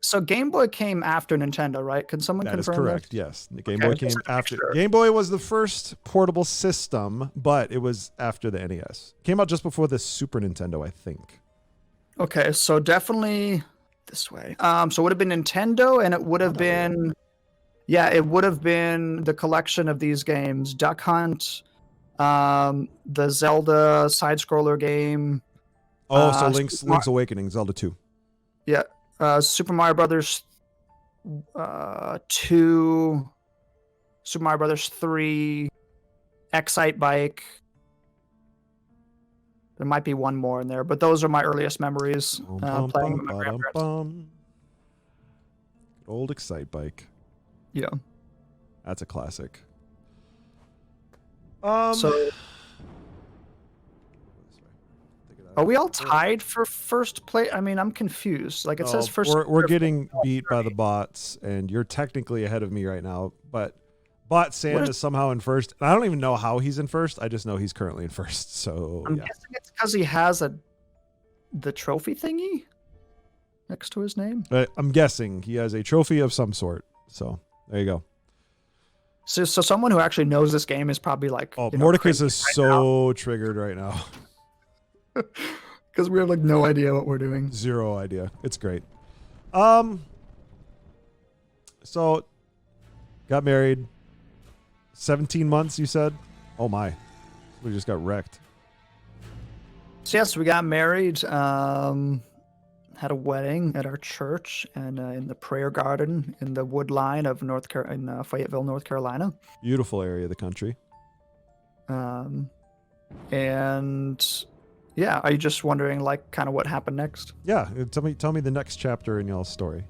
So Game Boy came after Nintendo, right? Can someone confirm that? Is correct, that? yes. The Game Boy came after. Sure. Game Boy was the first portable system, but it was after the NES. Came out just before the Super Nintendo, I think. Okay, so definitely this way. So it would have been Nintendo, and it would have been... Yeah, it would have been the collection of these games. Duck Hunt, the Zelda side-scroller game. Oh, so Link's Awakening, Zelda 2. Yeah. Super Mario Brothers 2, Super Mario Brothers 3, Excite Bike. There might be one more in there, but those are my earliest memories playing with my grandparents. Old Excite Bike. Yeah. That's a classic. So Are we all tied for first place? I mean, I'm confused. Like it says first. We're getting beat by the bots, and you're technically ahead of me right now. But Bot Sam is somehow in first. And I don't even know how he's in first. I just know he's currently in first. So I'm guessing it's because he has the trophy thingy next to his name. I'm guessing he has a trophy of some sort. So there you go. So someone who actually knows this game is probably like, Mordecus is so triggered right now. Because we have like no idea what we're doing. Zero idea. It's great. So got married. 17 months, you said? Oh my. We just got wrecked. So yes, we got married. Had a wedding at our church and in the prayer garden in the wood line of Fayetteville, North Carolina. Beautiful area of the country. And yeah, are you just wondering like kind of what happened next? Yeah, tell me the next chapter in y'all's story.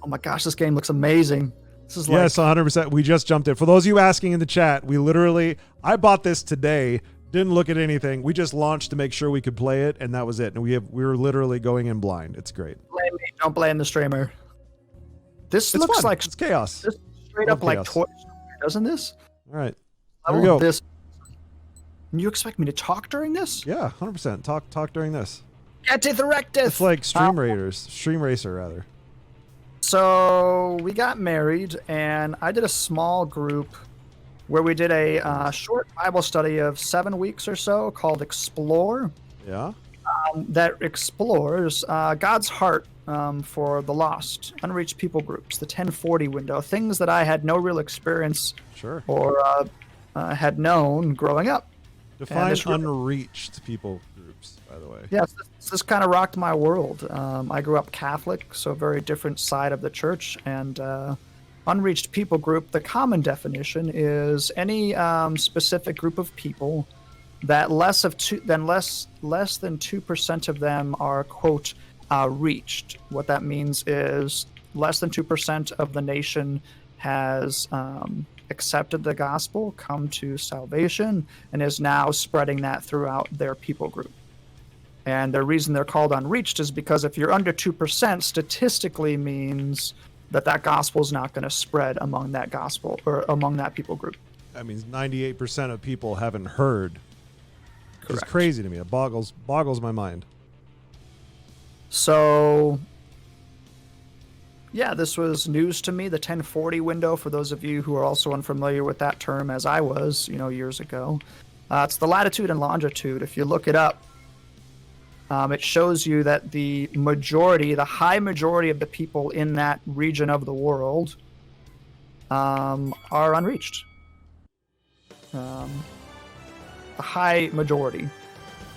Oh my gosh, this game looks amazing. This is yes, 100%. We just jumped in. For those of you asking in the chat, I bought this today. Didn't look at anything. We just launched to make sure we could play it, and that was it. And we were literally going in blind. It's great. Blame me. Don't blame the streamer. This looks fun. like it's chaos. This straight up like Toy Story, doesn't this? All right. Here we go. This. And you expect me to talk during this? Yeah, 100%. Talk during this. Get it directed. It's like Stream Racer rather. So we got married, and I did a small group where we did a short Bible study of 7 weeks or so called Explore. Yeah. That explores God's heart for the lost, unreached people groups, the 1040 window, things that I had no real experience or had known growing up. Define unreached people groups, by the way. Yes, this kind of rocked my world. I grew up Catholic, so a very different side of the church, and unreached people group, the common definition is any specific group of people that less than 2% of them are, quote, reached. What that means is less than 2% of the nation has accepted the gospel, come to salvation, and is now spreading that throughout their people group. And the reason they're called unreached is because if you're under 2%, statistically means that gospel is not going to spread among that gospel or among that people group. That means 98% of people haven't heard. Correct. It's crazy to me. It boggles my mind. So, yeah, this was news to me. The 1040 window, for those of you who are also unfamiliar with that term, as I was, years ago, it's the latitude and longitude. If you look it up, it shows you that the high majority of the people in that region of the world are unreached. The high majority.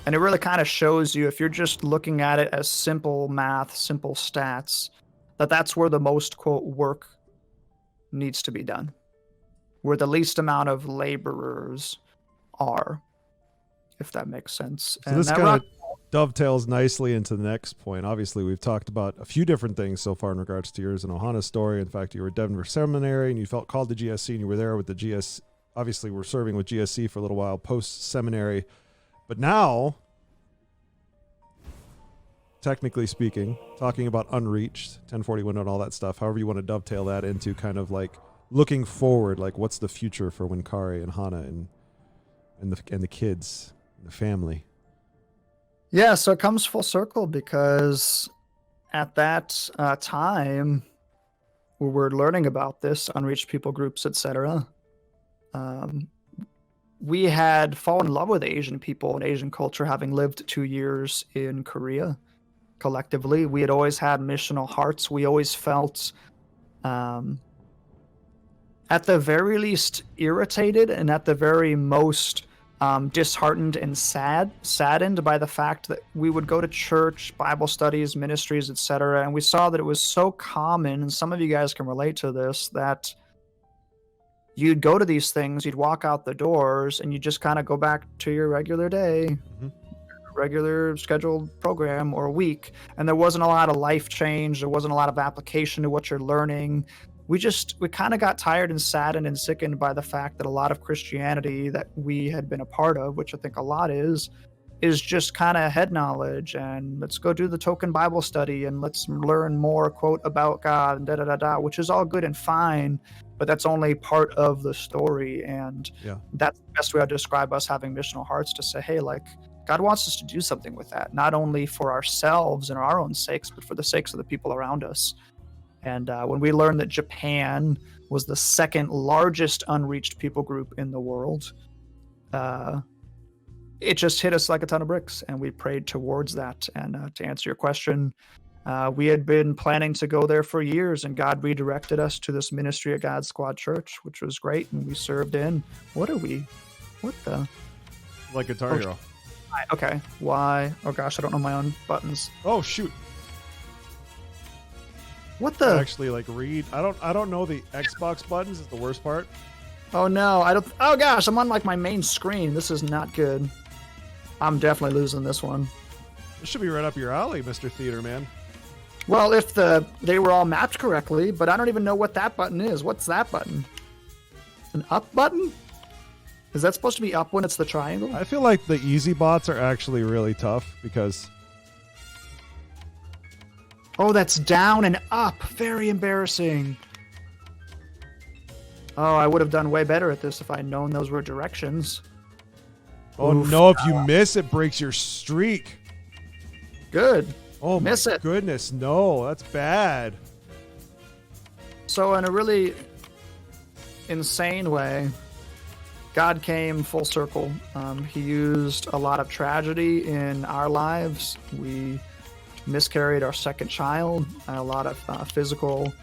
And it really kind of shows you, if you're just looking at it as simple math, simple stats, that's where the most, quote, work needs to be done. Where the least amount of laborers are, if that makes sense. So this kind of dovetails nicely into the next point. Obviously, we've talked about a few different things so far in regards to yours and Ohana's story. In fact, you were at Denver Seminary and you felt called to GSC and you were there with the GS. Obviously, we're serving with GSC for a little while post-seminary. But now, technically speaking, talking about unreached, 1040 window and all that stuff, however you want to dovetail that into kind of like looking forward, like what's the future for Winkari and Hana and the kids, and the family. Yeah, so it comes full circle because at that time, we were learning about this, unreached people groups, etc. We had fallen in love with Asian people and Asian culture, having lived 2 years in Korea. Collectively, we had always had missional hearts. We always felt, at the very least, irritated, and at the very most, disheartened and saddened by the fact that we would go to church, Bible studies, ministries, etc., and we saw that it was so common, and some of you guys can relate to this, that you'd go to these things, you'd walk out the doors, and you just kind of go back to your regular day, regular scheduled program or week, and there wasn't a lot of life change, there wasn't a lot of application to what you're learning. We kind of got tired and saddened and sickened by the fact that a lot of Christianity that we had been a part of, which I think a lot is, is just kind of head knowledge, and let's go do the token Bible study and let's learn more quote about God and da da da da, which is all good and fine, but that's only part of the story. And that's the best way I describe us having missional hearts, to say, hey, like, God wants us to do something with that, not only for ourselves and our own sakes, but for the sakes of the people around us. And when we learned that Japan was the second largest unreached people group in the world, it just hit us like a ton of bricks, and we prayed towards that. And to answer your question, we had been planning to go there for years, and God redirected us to this ministry at God Squad Church, which was great. And we served in. What the? Like Guitar Hero. Okay. Why? Oh gosh, I don't know my own buttons. Oh shoot. What the? Actually, like read. I don't know the Xbox buttons is the worst part. Oh no, I don't. Oh gosh, I'm on like my main screen. This is not good. I'm definitely losing this one. This should be right up your alley, Mr. Theater Man. Well, if they were all mapped correctly, but I don't even know what that button is. What's that button? An up button? Is that supposed to be up when it's the triangle? I feel like the easy bots are actually really tough because... Oh, that's down and up. Very embarrassing. Oh, I would have done way better at this if I'd known those were directions. Oh, oof. No, if you miss, it breaks your streak. Good. Oh, my goodness. No, that's bad. So in a really insane way, God came full circle. He used a lot of tragedy in our lives. We miscarried our second child, a lot of physical,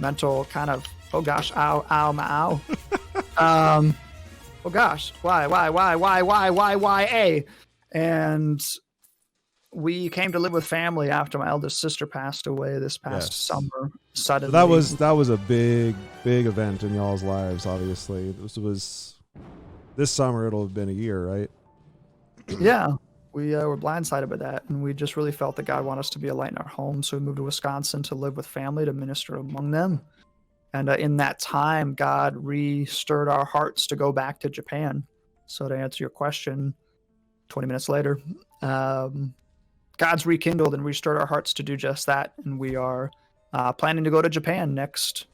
mental kind of, oh gosh, ow, ow, my ow. Oh gosh, why, and we came to live with family after my eldest sister passed away this past summer. Suddenly, so that was a big event in y'all's lives. Obviously, this summer. It'll have been a year, right? Yeah, we were blindsided by that, and we just really felt that God wanted us to be a light in our home. So we moved to Wisconsin to live with family, to minister among them. And in that time, God re-stirred our hearts to go back to Japan. So to answer your question, 20 minutes later, God's rekindled and restored our hearts to do just that. And we are planning to go to Japan next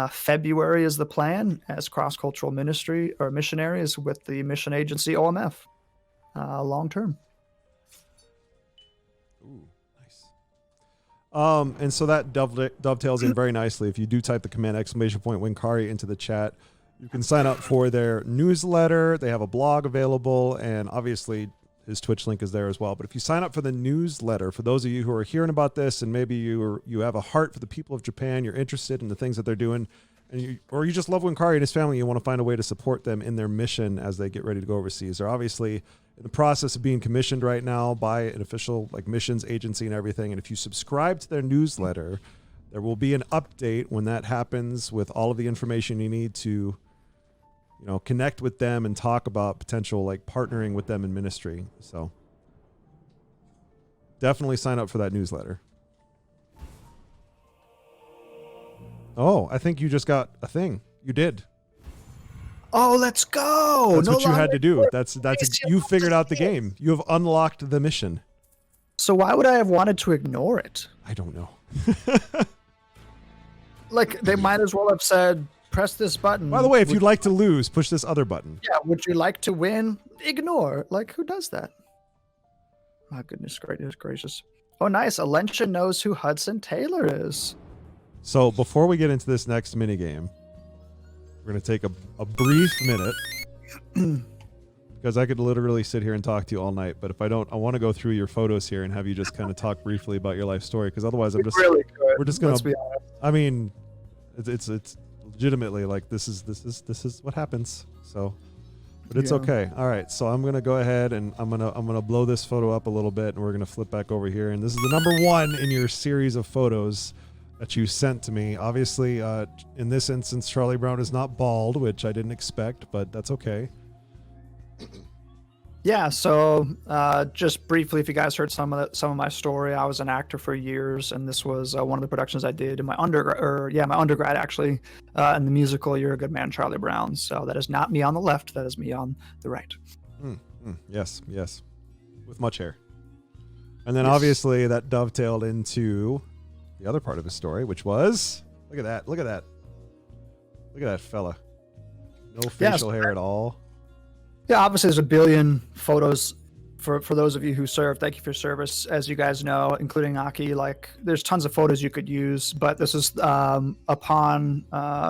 February is the plan, as cross-cultural ministry or missionaries with the mission agency OMF long term. Ooh, nice. And so that dovetails in very nicely. If you do type the command !Winkari into the chat, you can sign up for their newsletter. They have a blog available, and obviously his Twitch link is there as well. But if you sign up for the newsletter, for those of you who are hearing about this and maybe you have a heart for the people of Japan, you're interested in the things that they're doing, or you just love Winkari and his family, you want to find a way to support them in their mission as they get ready to go overseas. They're obviously in the process of being commissioned right now by an official missions agency and everything. And if you subscribe to their newsletter, there will be an update when that happens with all of the information you need to connect with them and talk about potential partnering with them in ministry. So definitely sign up for that newsletter. Oh, I think you just got a thing. You did. Oh, let's go. That's what you had to do. You figured out the game. You have unlocked the mission. So why would I have wanted to ignore it? I don't know. They might as well have said, press this button. By the way, if you'd like to lose, push this other button. Yeah, would you like to win? Ignore. Who does that? My goodness gracious. Oh, nice. Alentia knows who Hudson Taylor is. So before we get into this next minigame, we're going to take a brief minute because I could literally sit here and talk to you all night. But if I don't, I want to go through your photos here and have you just kind of talk briefly about your life story, because otherwise we're just going to, I mean, it's legitimately this is what happens. So, but it's okay. All right. So I'm going to go ahead and I'm going to blow this photo up a little bit, and we're going to flip back over here. And this is the number one in your series of photos that you sent to me. Obviously, in this instance, Charlie Brown is not bald, which I didn't expect, but that's okay. Yeah, so just briefly, if you guys heard some of my story, I was an actor for years, and this was one of the productions I did in my undergrad actually, in the musical "You're a Good Man, Charlie Brown." So that is not me on the left; that is me on the right. Yes. with much hair. And then Yes. obviously that dovetailed into the other part of his story, which was, look at that. Look at that. Look at that fella. No facial hair at all. Yeah, obviously there's a billion photos for those of you who serve. Thank you for your service. As you guys know, including Aki, like there's tons of photos you could use, but this is upon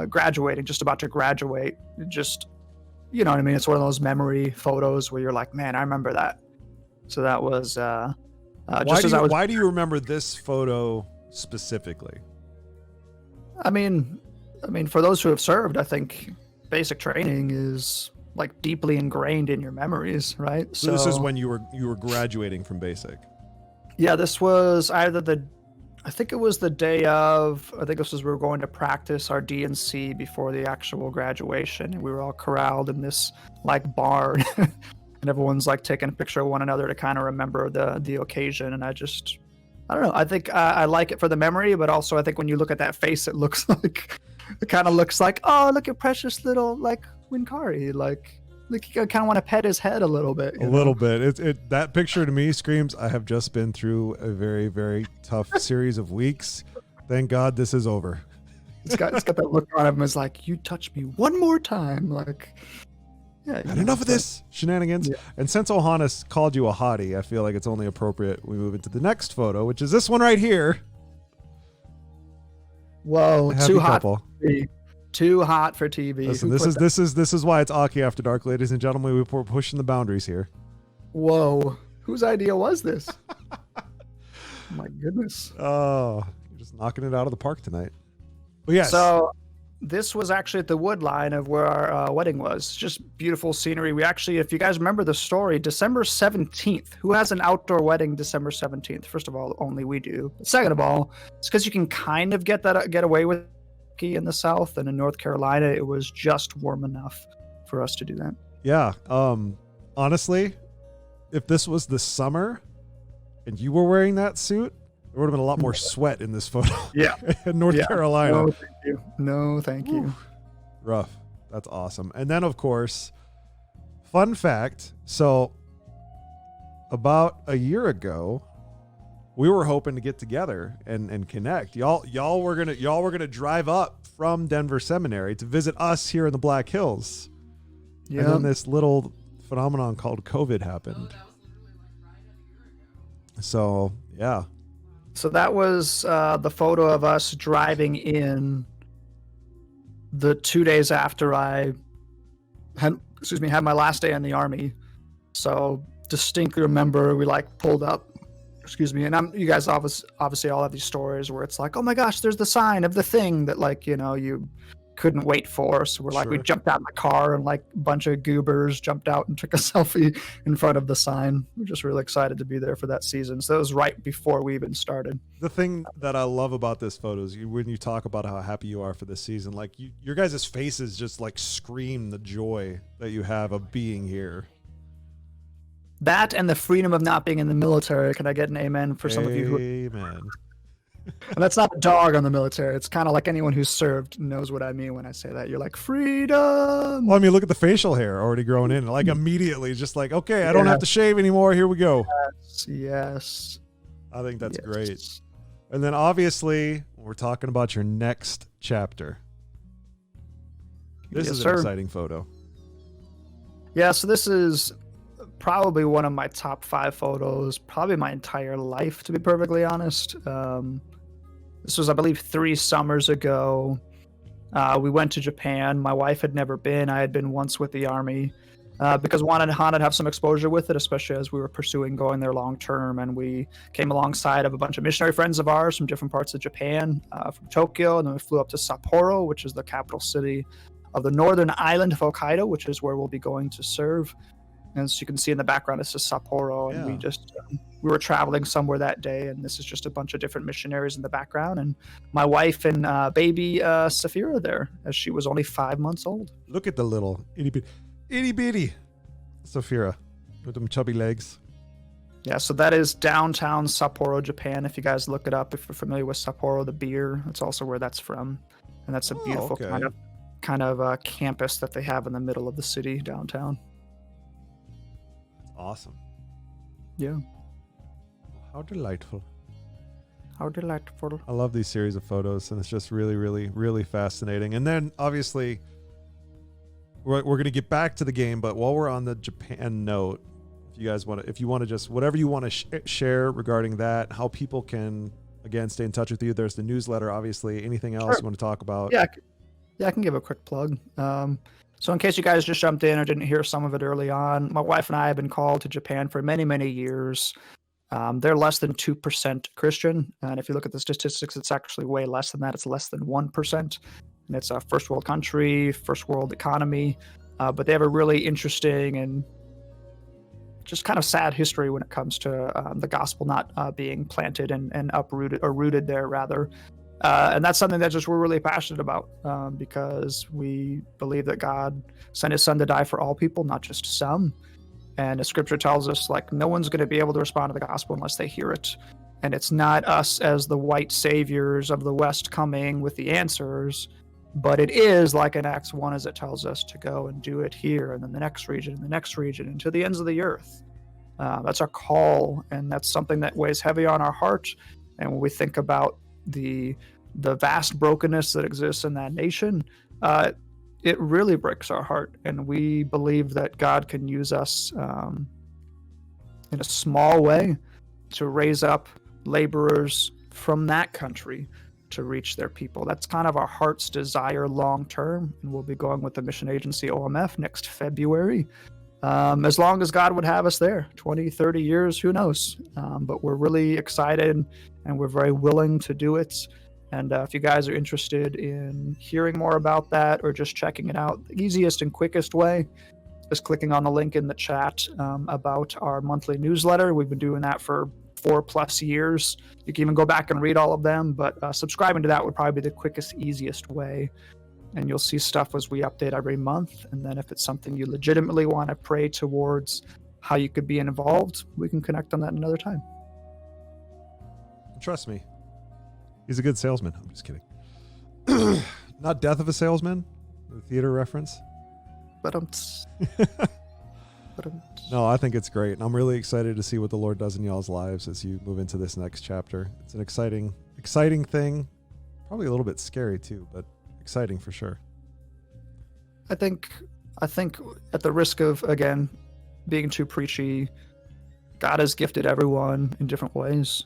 graduating, just about to graduate. Just, you know what I mean? It's one of those memory photos where you're like, man, I remember that. So that was why do you remember this photo specifically? I mean, for those who have served, I think basic training is like deeply ingrained in your memories, right? So this is when you were graduating from basic. Yeah, this was either I think it was the day of, I think this was, we were going to practice our D&C before the actual graduation, and we were all corralled in this like barn, and everyone's like taking a picture of one another to kind of remember the occasion. And I don't know. I think I like it for the memory, but also I think when you look at that face, it looks like, it kind of looks like, oh, look at precious little like Winkari, like you kind of want to pet his head a little bit. A little bit. It that picture to me screams, I have just been through a very, very tough series of weeks. Thank God this is over. It's got that look on him. It's like, you touch me one more time, like. Yeah, Had enough of this shenanigans. Yeah. And since Ohana's called you a hottie, I feel like it's only appropriate we move into the next photo, which is this one right here. Whoa, Happy too hot. couple. Too hot for TV. Listen, Who put this is why it's Aki After Dark, ladies and gentlemen. We're pushing the boundaries here. Whoa, whose idea was this? Oh my goodness. Oh, you're just knocking it out of the park tonight. But yes. So this was actually at the wood line of where our wedding was. Just beautiful scenery. We actually, if you guys remember the story, December 17th. Who has an outdoor wedding December 17th? First of all, only we do. Second of all, it's because you can kind of get away with in the South, and in North Carolina, it was just warm enough for us to do that. Yeah. Honestly, if this was the summer and you were wearing that suit, there would have been a lot more sweat in this photo. Yeah. In North Carolina. No, thank you. No, thank you. Rough. That's awesome. And then, of course, fun fact. So about a year ago, we were hoping to get together and connect. Y'all were gonna drive up from Denver Seminary to visit us here in the Black Hills. Yeah. And then this little phenomenon called COVID happened. So yeah. So that was the photo of us driving in the 2 days after I had my last day in the Army. So distinctly remember we like pulled up. And you guys obviously all have these stories where it's like, oh my gosh, there's the sign of the thing that like, you know, you couldn't wait for. So we're like, we jumped out in the car and like a bunch of goobers jumped out and took a selfie in front of the sign. We're just really excited to be there for that season. So it was right before we even started. The thing that I love about this photo is when you talk about how happy you are for this season, like your guys' faces just like scream the joy that you have of being here. That and the freedom of not being in the military. Can I get an amen for some of you? Amen. And that's not a dog on the military. It's kind of like anyone who's served knows what I mean when I say that. You're like, freedom. Well, I mean, look at the facial hair already growing in. Like immediately, just like, okay, I don't have to shave anymore. Here we go. Yes. I think that's great. And then obviously, we're talking about your next chapter. This is an exciting photo. Yeah, so this is probably one of my top 5 photos, probably my entire life, to be perfectly honest. This was, I believe, 3 summers ago. We went to Japan. My wife had never been. I had been once with the Army because wanted Hana to have some exposure with it, especially as we were pursuing going there long term. And we came alongside of a bunch of missionary friends of ours from different parts of Japan, from Tokyo, and then we flew up to Sapporo, which is the capital city of the northern island of Hokkaido, which is where we'll be going to serve. And as you can see in the background, this is Sapporo, and we were traveling somewhere that day, and this is just a bunch of different missionaries in the background, and my wife and baby Safira there, as she was only 5 months old. Look at the little itty bitty Safira with them chubby legs. Yeah, so that is downtown Sapporo, Japan. If you guys look it up, if you're familiar with Sapporo, the beer, that's also where that's from, and that's a beautiful kind of campus that they have in the middle of the city downtown. Awesome. Yeah. How delightful. How delightful. I love these series of photos, and it's just really, really, really fascinating. And then, obviously, we're going to get back to the game, but while we're on the Japan note, if you want to just, whatever you want to share regarding that, how people can, again, stay in touch with you. There's the newsletter, obviously. Anything else you want to talk about? Yeah, I can give a quick plug. So in case you guys just jumped in or didn't hear some of it early on, my wife and I have been called to Japan for many, many years. They're less than 2% Christian. And if you look at the statistics, it's actually way less than that. It's less than 1%. And it's a first world country, first world economy. But they have a really interesting and just kind of sad history when it comes to the gospel not being planted and uprooted, or rooted there rather. And that's something that just we're really passionate about, because we believe that God sent his son to die for all people, not just some. And the scripture tells us, like, no one's going to be able to respond to the gospel unless they hear it. And it's not us as the white saviors of the West coming with the answers, but it is like in Acts 1, as it tells us to go and do it here, and then the next region, and the next region, and to the ends of the earth. That's our call, and that's something that weighs heavy on our heart. And when we think about the vast brokenness that exists in that nation, it really breaks our heart. And we believe that God can use us in a small way to raise up laborers from that country to reach their people. That's kind of our heart's desire long term, and we'll be going with the mission agency OMF next February. As long as God would have us there, 20, 30 years, who knows? But we're really excited, and we're very willing to do it. And if you guys are interested in hearing more about that or just checking it out, the easiest and quickest way is clicking on the link in the chat about our monthly newsletter. We've been doing that for 4+ years. You can even go back and read all of them, but subscribing to that would probably be the quickest, easiest way. And you'll see stuff as we update every month. And then if it's something you legitimately want to pray towards how you could be involved, we can connect on that another time. Trust me, he's a good salesman. I'm just kidding. Not Death of a Salesman, the theater reference. But No, I think it's great. And I'm really excited to see what the Lord does in y'all's lives as you move into this next chapter. It's an exciting thing. Probably a little bit scary too, but exciting for sure. I think at the risk of, again, being too preachy, God has gifted everyone in different ways.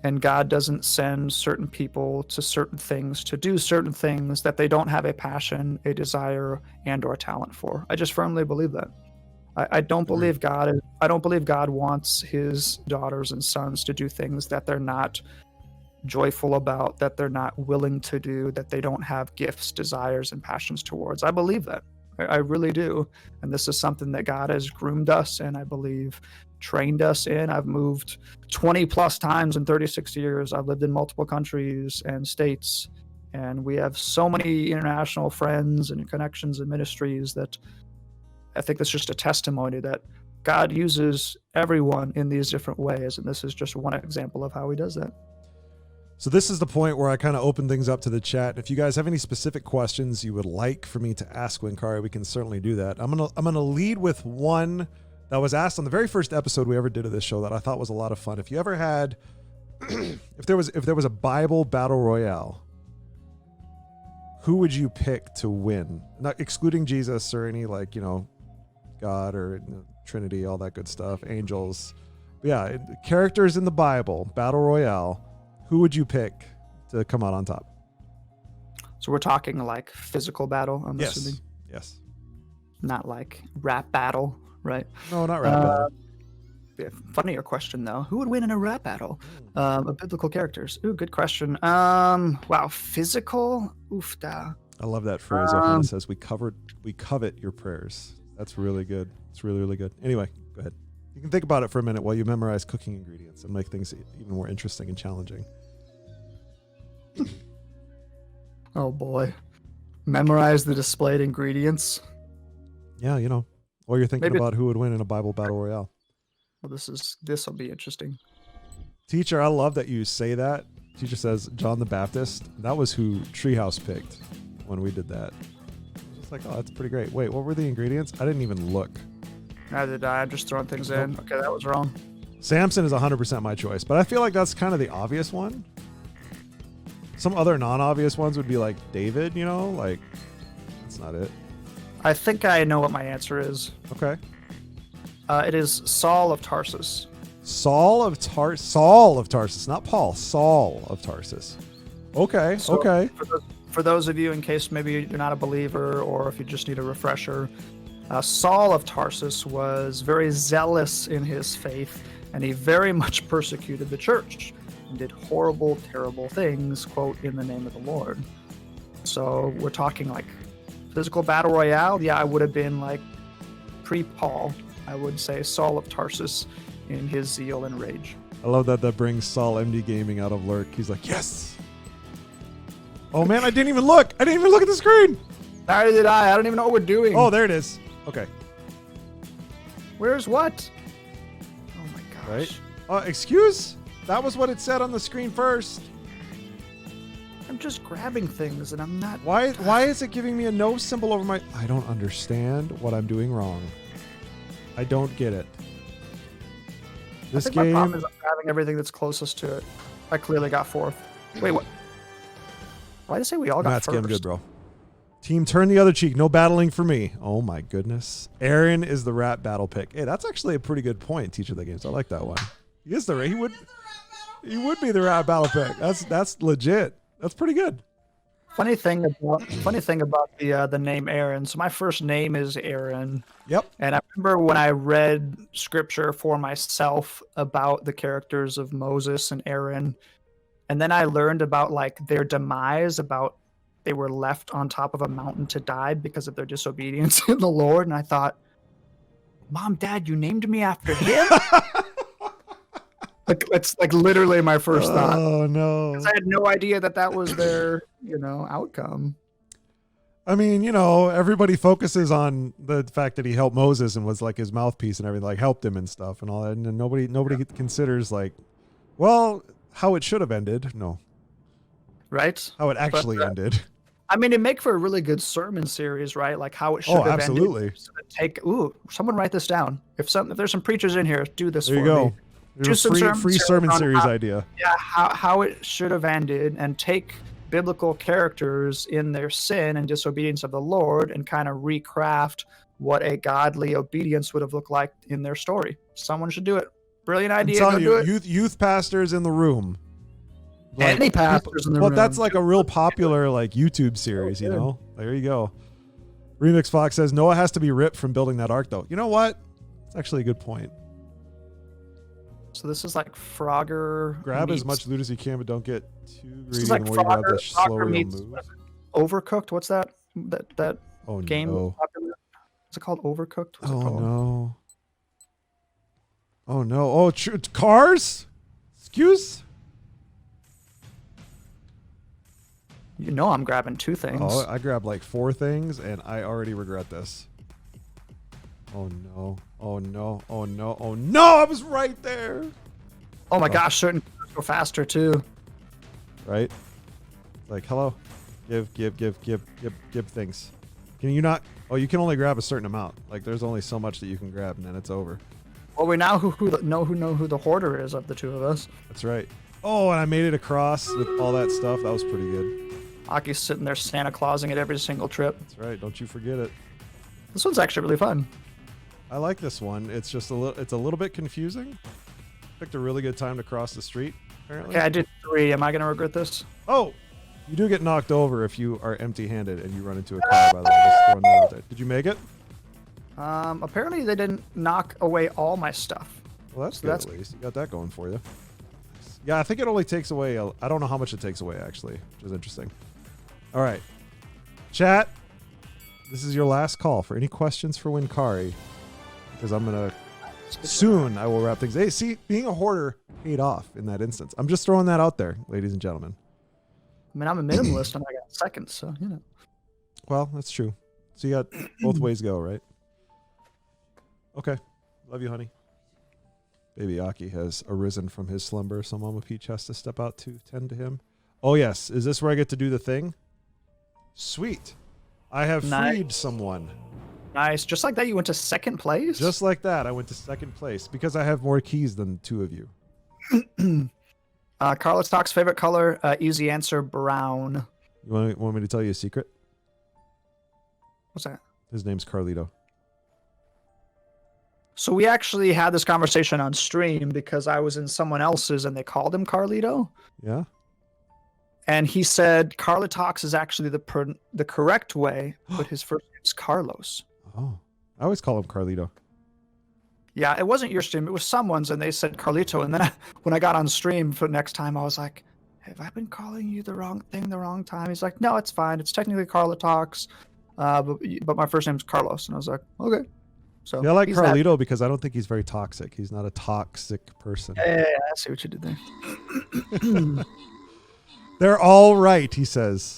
And God doesn't send certain people to certain things to do certain things that they don't have a passion, a desire, and or a talent for. I just firmly believe that. I don't believe God wants his daughters and sons to do things that they're not joyful about, that they're not willing to do, that they don't have gifts, desires, and passions towards. I believe that. I really do. And this is something that God has groomed us and I believe trained us in. I've moved 20+ times in 36 years. I've lived in multiple countries and states, and we have so many international friends and connections and ministries that I think that's just a testimony that God uses everyone in these different ways, and this is just one example of how he does that. So this is the point where I kind of open things up to the chat. If you guys have any specific questions you would like for me to ask Winkari, we can certainly do that. I'm gonna lead with one that was asked on the very first episode we ever did of this show that I thought was a lot of fun. If you ever had, if there was a Bible battle royale, who would you pick to win? Not excluding Jesus or any God or Trinity, all that good stuff, angels. But yeah, characters in the Bible, battle royale. Who would you pick to come out on top? So we're talking like physical battle, I'm assuming? Yes. Not like rap battle, right? No, not rap battle. Yeah, funnier question, though. Who would win in a rap battle of biblical characters? Ooh, good question. Wow, physical? Oof, da. I love that phrase. Ohana says, we covet your prayers. That's really good. It's really, really good. Anyway, go ahead. You can think about it for a minute while you memorize cooking ingredients and make things even more interesting and challenging. Oh boy. Memorize the displayed ingredients. Yeah, or you're thinking about who would win in a Bible battle royale. Well, this will be interesting. Teacher, I love that you say that. Teacher says John the Baptist. That was who Treehouse picked when we did that. It's like, oh, that's pretty great. Wait, what were the ingredients? I didn't even look. Neither did I. I'm just throwing things in. Okay, that was wrong. Samson is 100% my choice, but I feel like that's kind of the obvious one. Some other non-obvious ones would be like David, you know, like that's not it. I think I know what my answer is. Okay. It is Saul of Tarsus. Saul of Tarsus, not Paul. Saul of Tarsus. Okay. So okay. For those of you, in case maybe you're not a believer or if you just need a refresher, Saul of Tarsus was very zealous in his faith, and he very much persecuted the church and did horrible, terrible things, quote, in the name of the Lord. So we're talking like physical battle royale. Yeah, I would have been like pre-Paul. I would say Saul of Tarsus in his zeal and rage. I love that brings Saul MD Gaming out of lurk. He's like, yes. Oh man, I didn't even look. I didn't even look at the screen. Neither did I. I don't even know what we're doing. Oh, there it is. Okay. Where's what? Oh my gosh. Right. Excuse? That was what it said on the screen first. I'm just grabbing things and I'm not. Why is it giving me a no symbol over my... I don't understand what I'm doing wrong. I don't get it. This I think game... my problem is I'm grabbing everything that's closest to it. I clearly got fourth. Wait, what? Why did I say we all got That's first? getting good, bro. Team, turn the other cheek. No battling for me. Oh my goodness. Aaron is the rat battle pick. Hey, that's actually a pretty good point, Teacher of the Games. I like that one. He is he would be the rat battle pick. That's legit. That's pretty good. Funny thing about the name Aaron. So my first name is Aaron. Yep. And I remember when I read scripture for myself about the characters of Moses and Aaron, and then I learned about like their demise, about they were left on top of a mountain to die because of their disobedience in the Lord. And I thought, Mom, Dad, you named me after him? Like it's like literally my first thought. Oh no! Because I had no idea that was their outcome. I mean, everybody focuses on the fact that he helped Moses and was like his mouthpiece and everything, like helped him and stuff and all that, and nobody considers like, well, how it should have ended. No, right? How it actually ended. I mean, it make for a really good sermon series, right? Like how it should have absolutely. ended. Someone write this down. If there's some preachers in here, do this there for you go. me. There's a free sermon series idea. Yeah, how it should have ended, and take biblical characters in their sin and disobedience of the Lord and kind of recraft what a godly obedience would have looked like in their story. Someone should do it. Brilliant idea. I'm telling you, youth pastors in the room. Like, any pastors in the room. Well, that's like a real popular like YouTube series, There you go. Remix Fox says Noah has to be ripped from building that ark, though. You know what? It's actually a good point. So this is like Frogger. Grab as much loot as you can, but don't get too greedy. This is like the more you grab, the slower you'll meets move. Overcooked. What's that? That game? No. What's it called? Overcooked? What's Oh it called? no. Oh no. Oh, cars? Excuse? I'm grabbing 2 things. Oh, I grabbed like 4 things, and I already regret this. Oh no. Oh no. Oh no. Oh no. I was right there. Oh my gosh, certain cars go faster too. Right? Like, hello. Give things. Can you not? Oh, you can only grab a certain amount. Like, there's only so much that you can grab, and then it's over. Well, we now know who the hoarder is of the 2 of us. That's right. Oh, and I made it across with all that stuff. That was pretty good. Aki's sitting there Santa Clausing at every single trip. That's right. Don't you forget it. This one's actually really fun. I like this one. It's just it's a little bit confusing. Picked a really good time to cross the street, apparently. Okay, I did 3. Am I going to regret this? Oh, you do get knocked over if you are empty-handed and you run into a car, by the way. Just throwing that out there. Did you make it? Apparently they didn't knock away all my stuff. Well, that's good at least. You got that going for you. Yeah, I think it only takes away... I don't know how much it takes away, actually, which is interesting. All right. Chat, this is your last call for any questions for Winkari, because I'm going to... Soon, I will wrap things. Hey, see, being a hoarder paid off in that instance. I'm just throwing that out there, ladies and gentlemen. I mean, I'm a minimalist and I got seconds, so, Well, that's true. So you got both ways go, right? Okay. Love you, honey. Baby Aki has arisen from his slumber, so Mama Peach has to step out to tend to him. Oh, yes. Is this where I get to do the thing? Sweet. I have freed someone. nice. Just like that, you went to second place? Just like that, I went to second place because I have more keys than the two of you. Carlos Talk's favorite color, easy answer, brown. You want me to tell you a secret? What's that? His name's Carlito. So we actually had this conversation on stream because I was in someone else's and they called him Carlito. Yeah? And he said Carlitox is actually the correct way, but his first name is Carlos. Oh, I always call him Carlito. Yeah, it wasn't your stream. It was someone's, and they said Carlito. And then when I got on stream for next time, I was like, have I been calling you the wrong thing the wrong time? He's like, no, it's fine. It's technically Carlitox, but my first name's Carlos. And I was like, okay. So yeah, I like Carlito because I don't think he's very toxic. He's not a toxic person. Yeah, I see what you did there. They're all right, he says.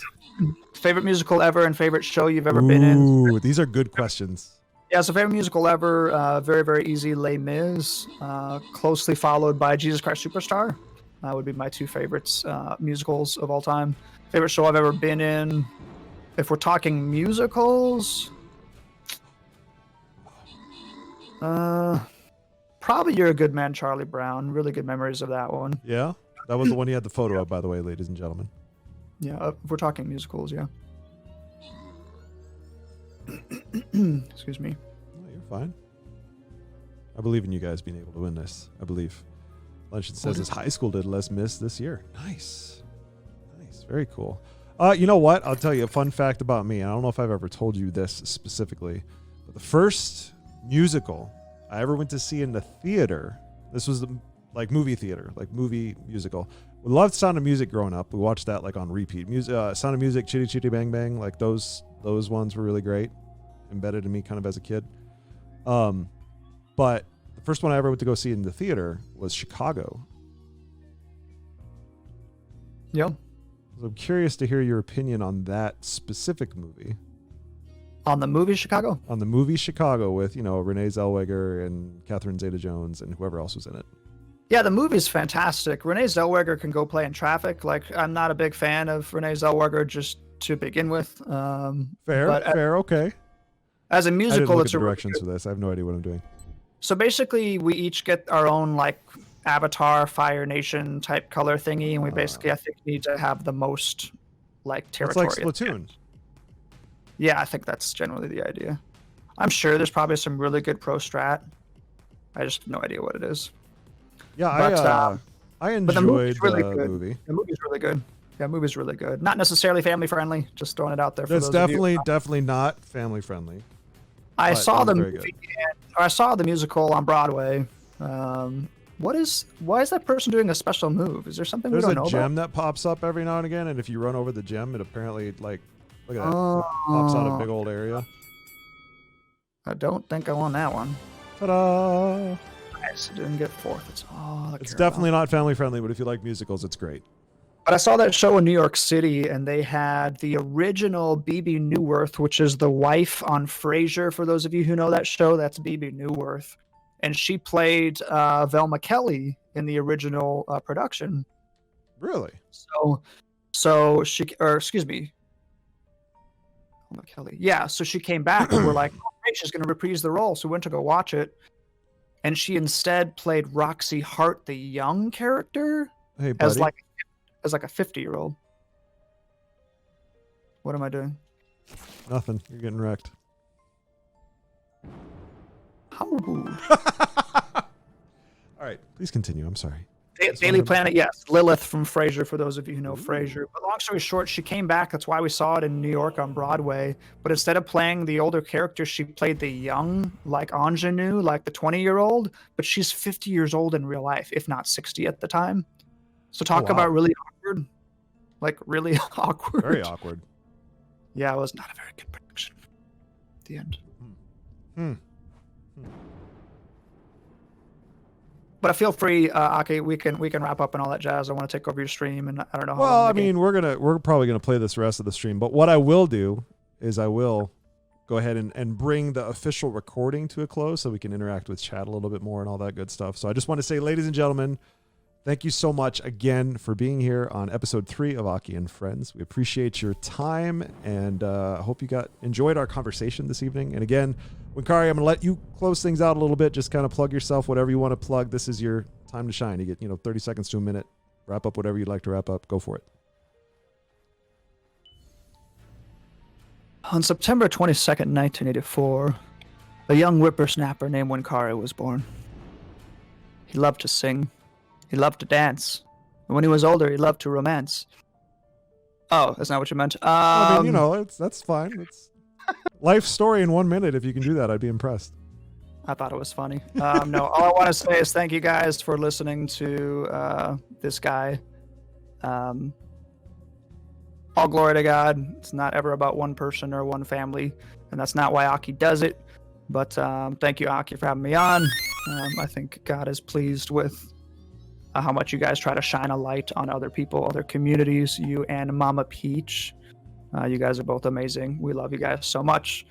Favorite musical ever and favorite show you've ever been in? Ooh, these are good questions. Yeah, so favorite musical ever, very, very easy, Les Mis, closely followed by Jesus Christ Superstar. Would be my two favorites musicals of all time. Favorite show I've ever been in. If we're talking musicals, probably You're a Good Man, Charlie Brown. Really good memories of that one. Yeah? That was the one you had the photo of, by the way, ladies and gentlemen. Yeah, if we're talking musicals, yeah. Excuse me. No, you're fine. I believe in you guys being able to win this. I believe. Luncheon says his high school did Les Mis this year. Nice. Nice. Very cool. You know what? I'll tell you a fun fact about me. I don't know if I've ever told you this specifically, but the first musical I ever went to see in the theater, this was like movie theater, like movie musical. We loved Sound of Music growing up. We watched that like on repeat. Sound of Music, Chitty Chitty Bang Bang, like those ones were really great. Embedded in me kind of as a kid. But the first one I ever went to go see in the theater was Chicago. Yeah. So I'm curious to hear your opinion on that specific movie. On the movie Chicago? On the movie Chicago with, Renee Zellweger and Catherine Zeta-Jones and whoever else was in it. Yeah, the movie's fantastic. Renee Zellweger can go play in traffic. Like, I'm not a big fan of Renee Zellweger just to begin with. Fair, okay. As a musical, it's directions for this. I have no idea what I'm doing. So basically, we each get our own like Avatar, Fire Nation type color thingy, and we basically, I think, need to have the most like territory. It's like Splatoon. Yeah, I think that's generally the idea. I'm sure there's probably some really good pro strat. I just have no idea what it is. Yeah, I enjoyed the movie. The movie's really good. Yeah, the movie's really good. Not necessarily family friendly. Just throwing it out there for It's those definitely not family friendly. I saw the movie. I saw the musical on Broadway. Why is that person doing a special move? Is there something we don't know about? There's a gem that pops up every now and again, and if you run over the gem, it apparently like look at that, it pops out a big old area. I don't think I won that one. Ta-da! Nice, didn't get fourth. It's definitely not family friendly, but if you like musicals, it's great. But I saw that show in New York City, and they had the original BB Newworth, which is the wife on Frasier. For those of you who know that show, that's BB Newworth, and she played Velma Kelly in the original production. Really? So she, or excuse me, Velma Kelly. Yeah. So she came back, and we're like, oh, hey, she's going to reprise the role. So we went to go watch it, and she instead played Roxy Hart, the young character, hey, buddy. as like a 50-year-old. What am I doing? Nothing. You're getting wrecked. How rude. All right, please continue. I'm sorry. Daily Planet, yes. Lilith from Frasier, for those of you who know Frasier. But long story short, she came back. That's why we saw it in New York on Broadway. But instead of playing the older character, she played the young, like ingenue, like the 20-year-old. But she's 50 years old in real life, if not 60 at the time. So talk about really awkward. Like, really awkward. Very awkward. Yeah, it was not a very good production at the end. But feel free, Aki. We can wrap up and all that jazz. I want to take over your stream, and I don't know how. Well, I mean, we're probably gonna play this rest of the stream. But what I will do is I will go ahead and bring the official recording to a close, so we can interact with chat a little bit more and all that good stuff. So I just want to say, ladies and gentlemen, thank you so much again for being here on episode 3 of Aki and Friends. We appreciate your time, and I hope you enjoyed our conversation this evening. And again, Winkari, I'm going to let you close things out a little bit. Just kind of plug yourself, whatever you want to plug. This is your time to shine. You get 30 seconds to a minute. Wrap up whatever you'd like to wrap up. Go for it. On September 22nd, 1984, a young whippersnapper named Winkari was born. He loved to sing. He loved to dance. And when he was older, he loved to romance. Oh, that's not what you meant. I mean, that's fine. It's life story in 1 minute. If you can do that, I'd be impressed. I thought it was funny. No, all I want to say is thank you guys for listening to this guy. All glory to God. It's not ever about one person or one family, and that's not why Aki does it. But thank you, Aki, for having me on. I think God is pleased with how much you guys try to shine a light on other people, other communities, you and Mama Peach. You guys are both amazing. We love you guys so much.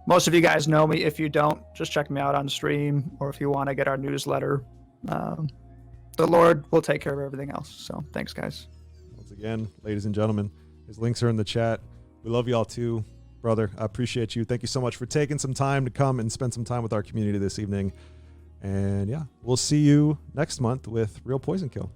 Most of you guys know me. If you don't, just check me out on stream, or if you want to get our newsletter. The Lord will take care of everything else. So thanks, guys. Once again, ladies and gentlemen, his links are in the chat. We love you all too, brother. I appreciate you. Thank you so much for taking some time to come and spend some time with our community this evening. And yeah, we'll see you next month with Real Poison Kill.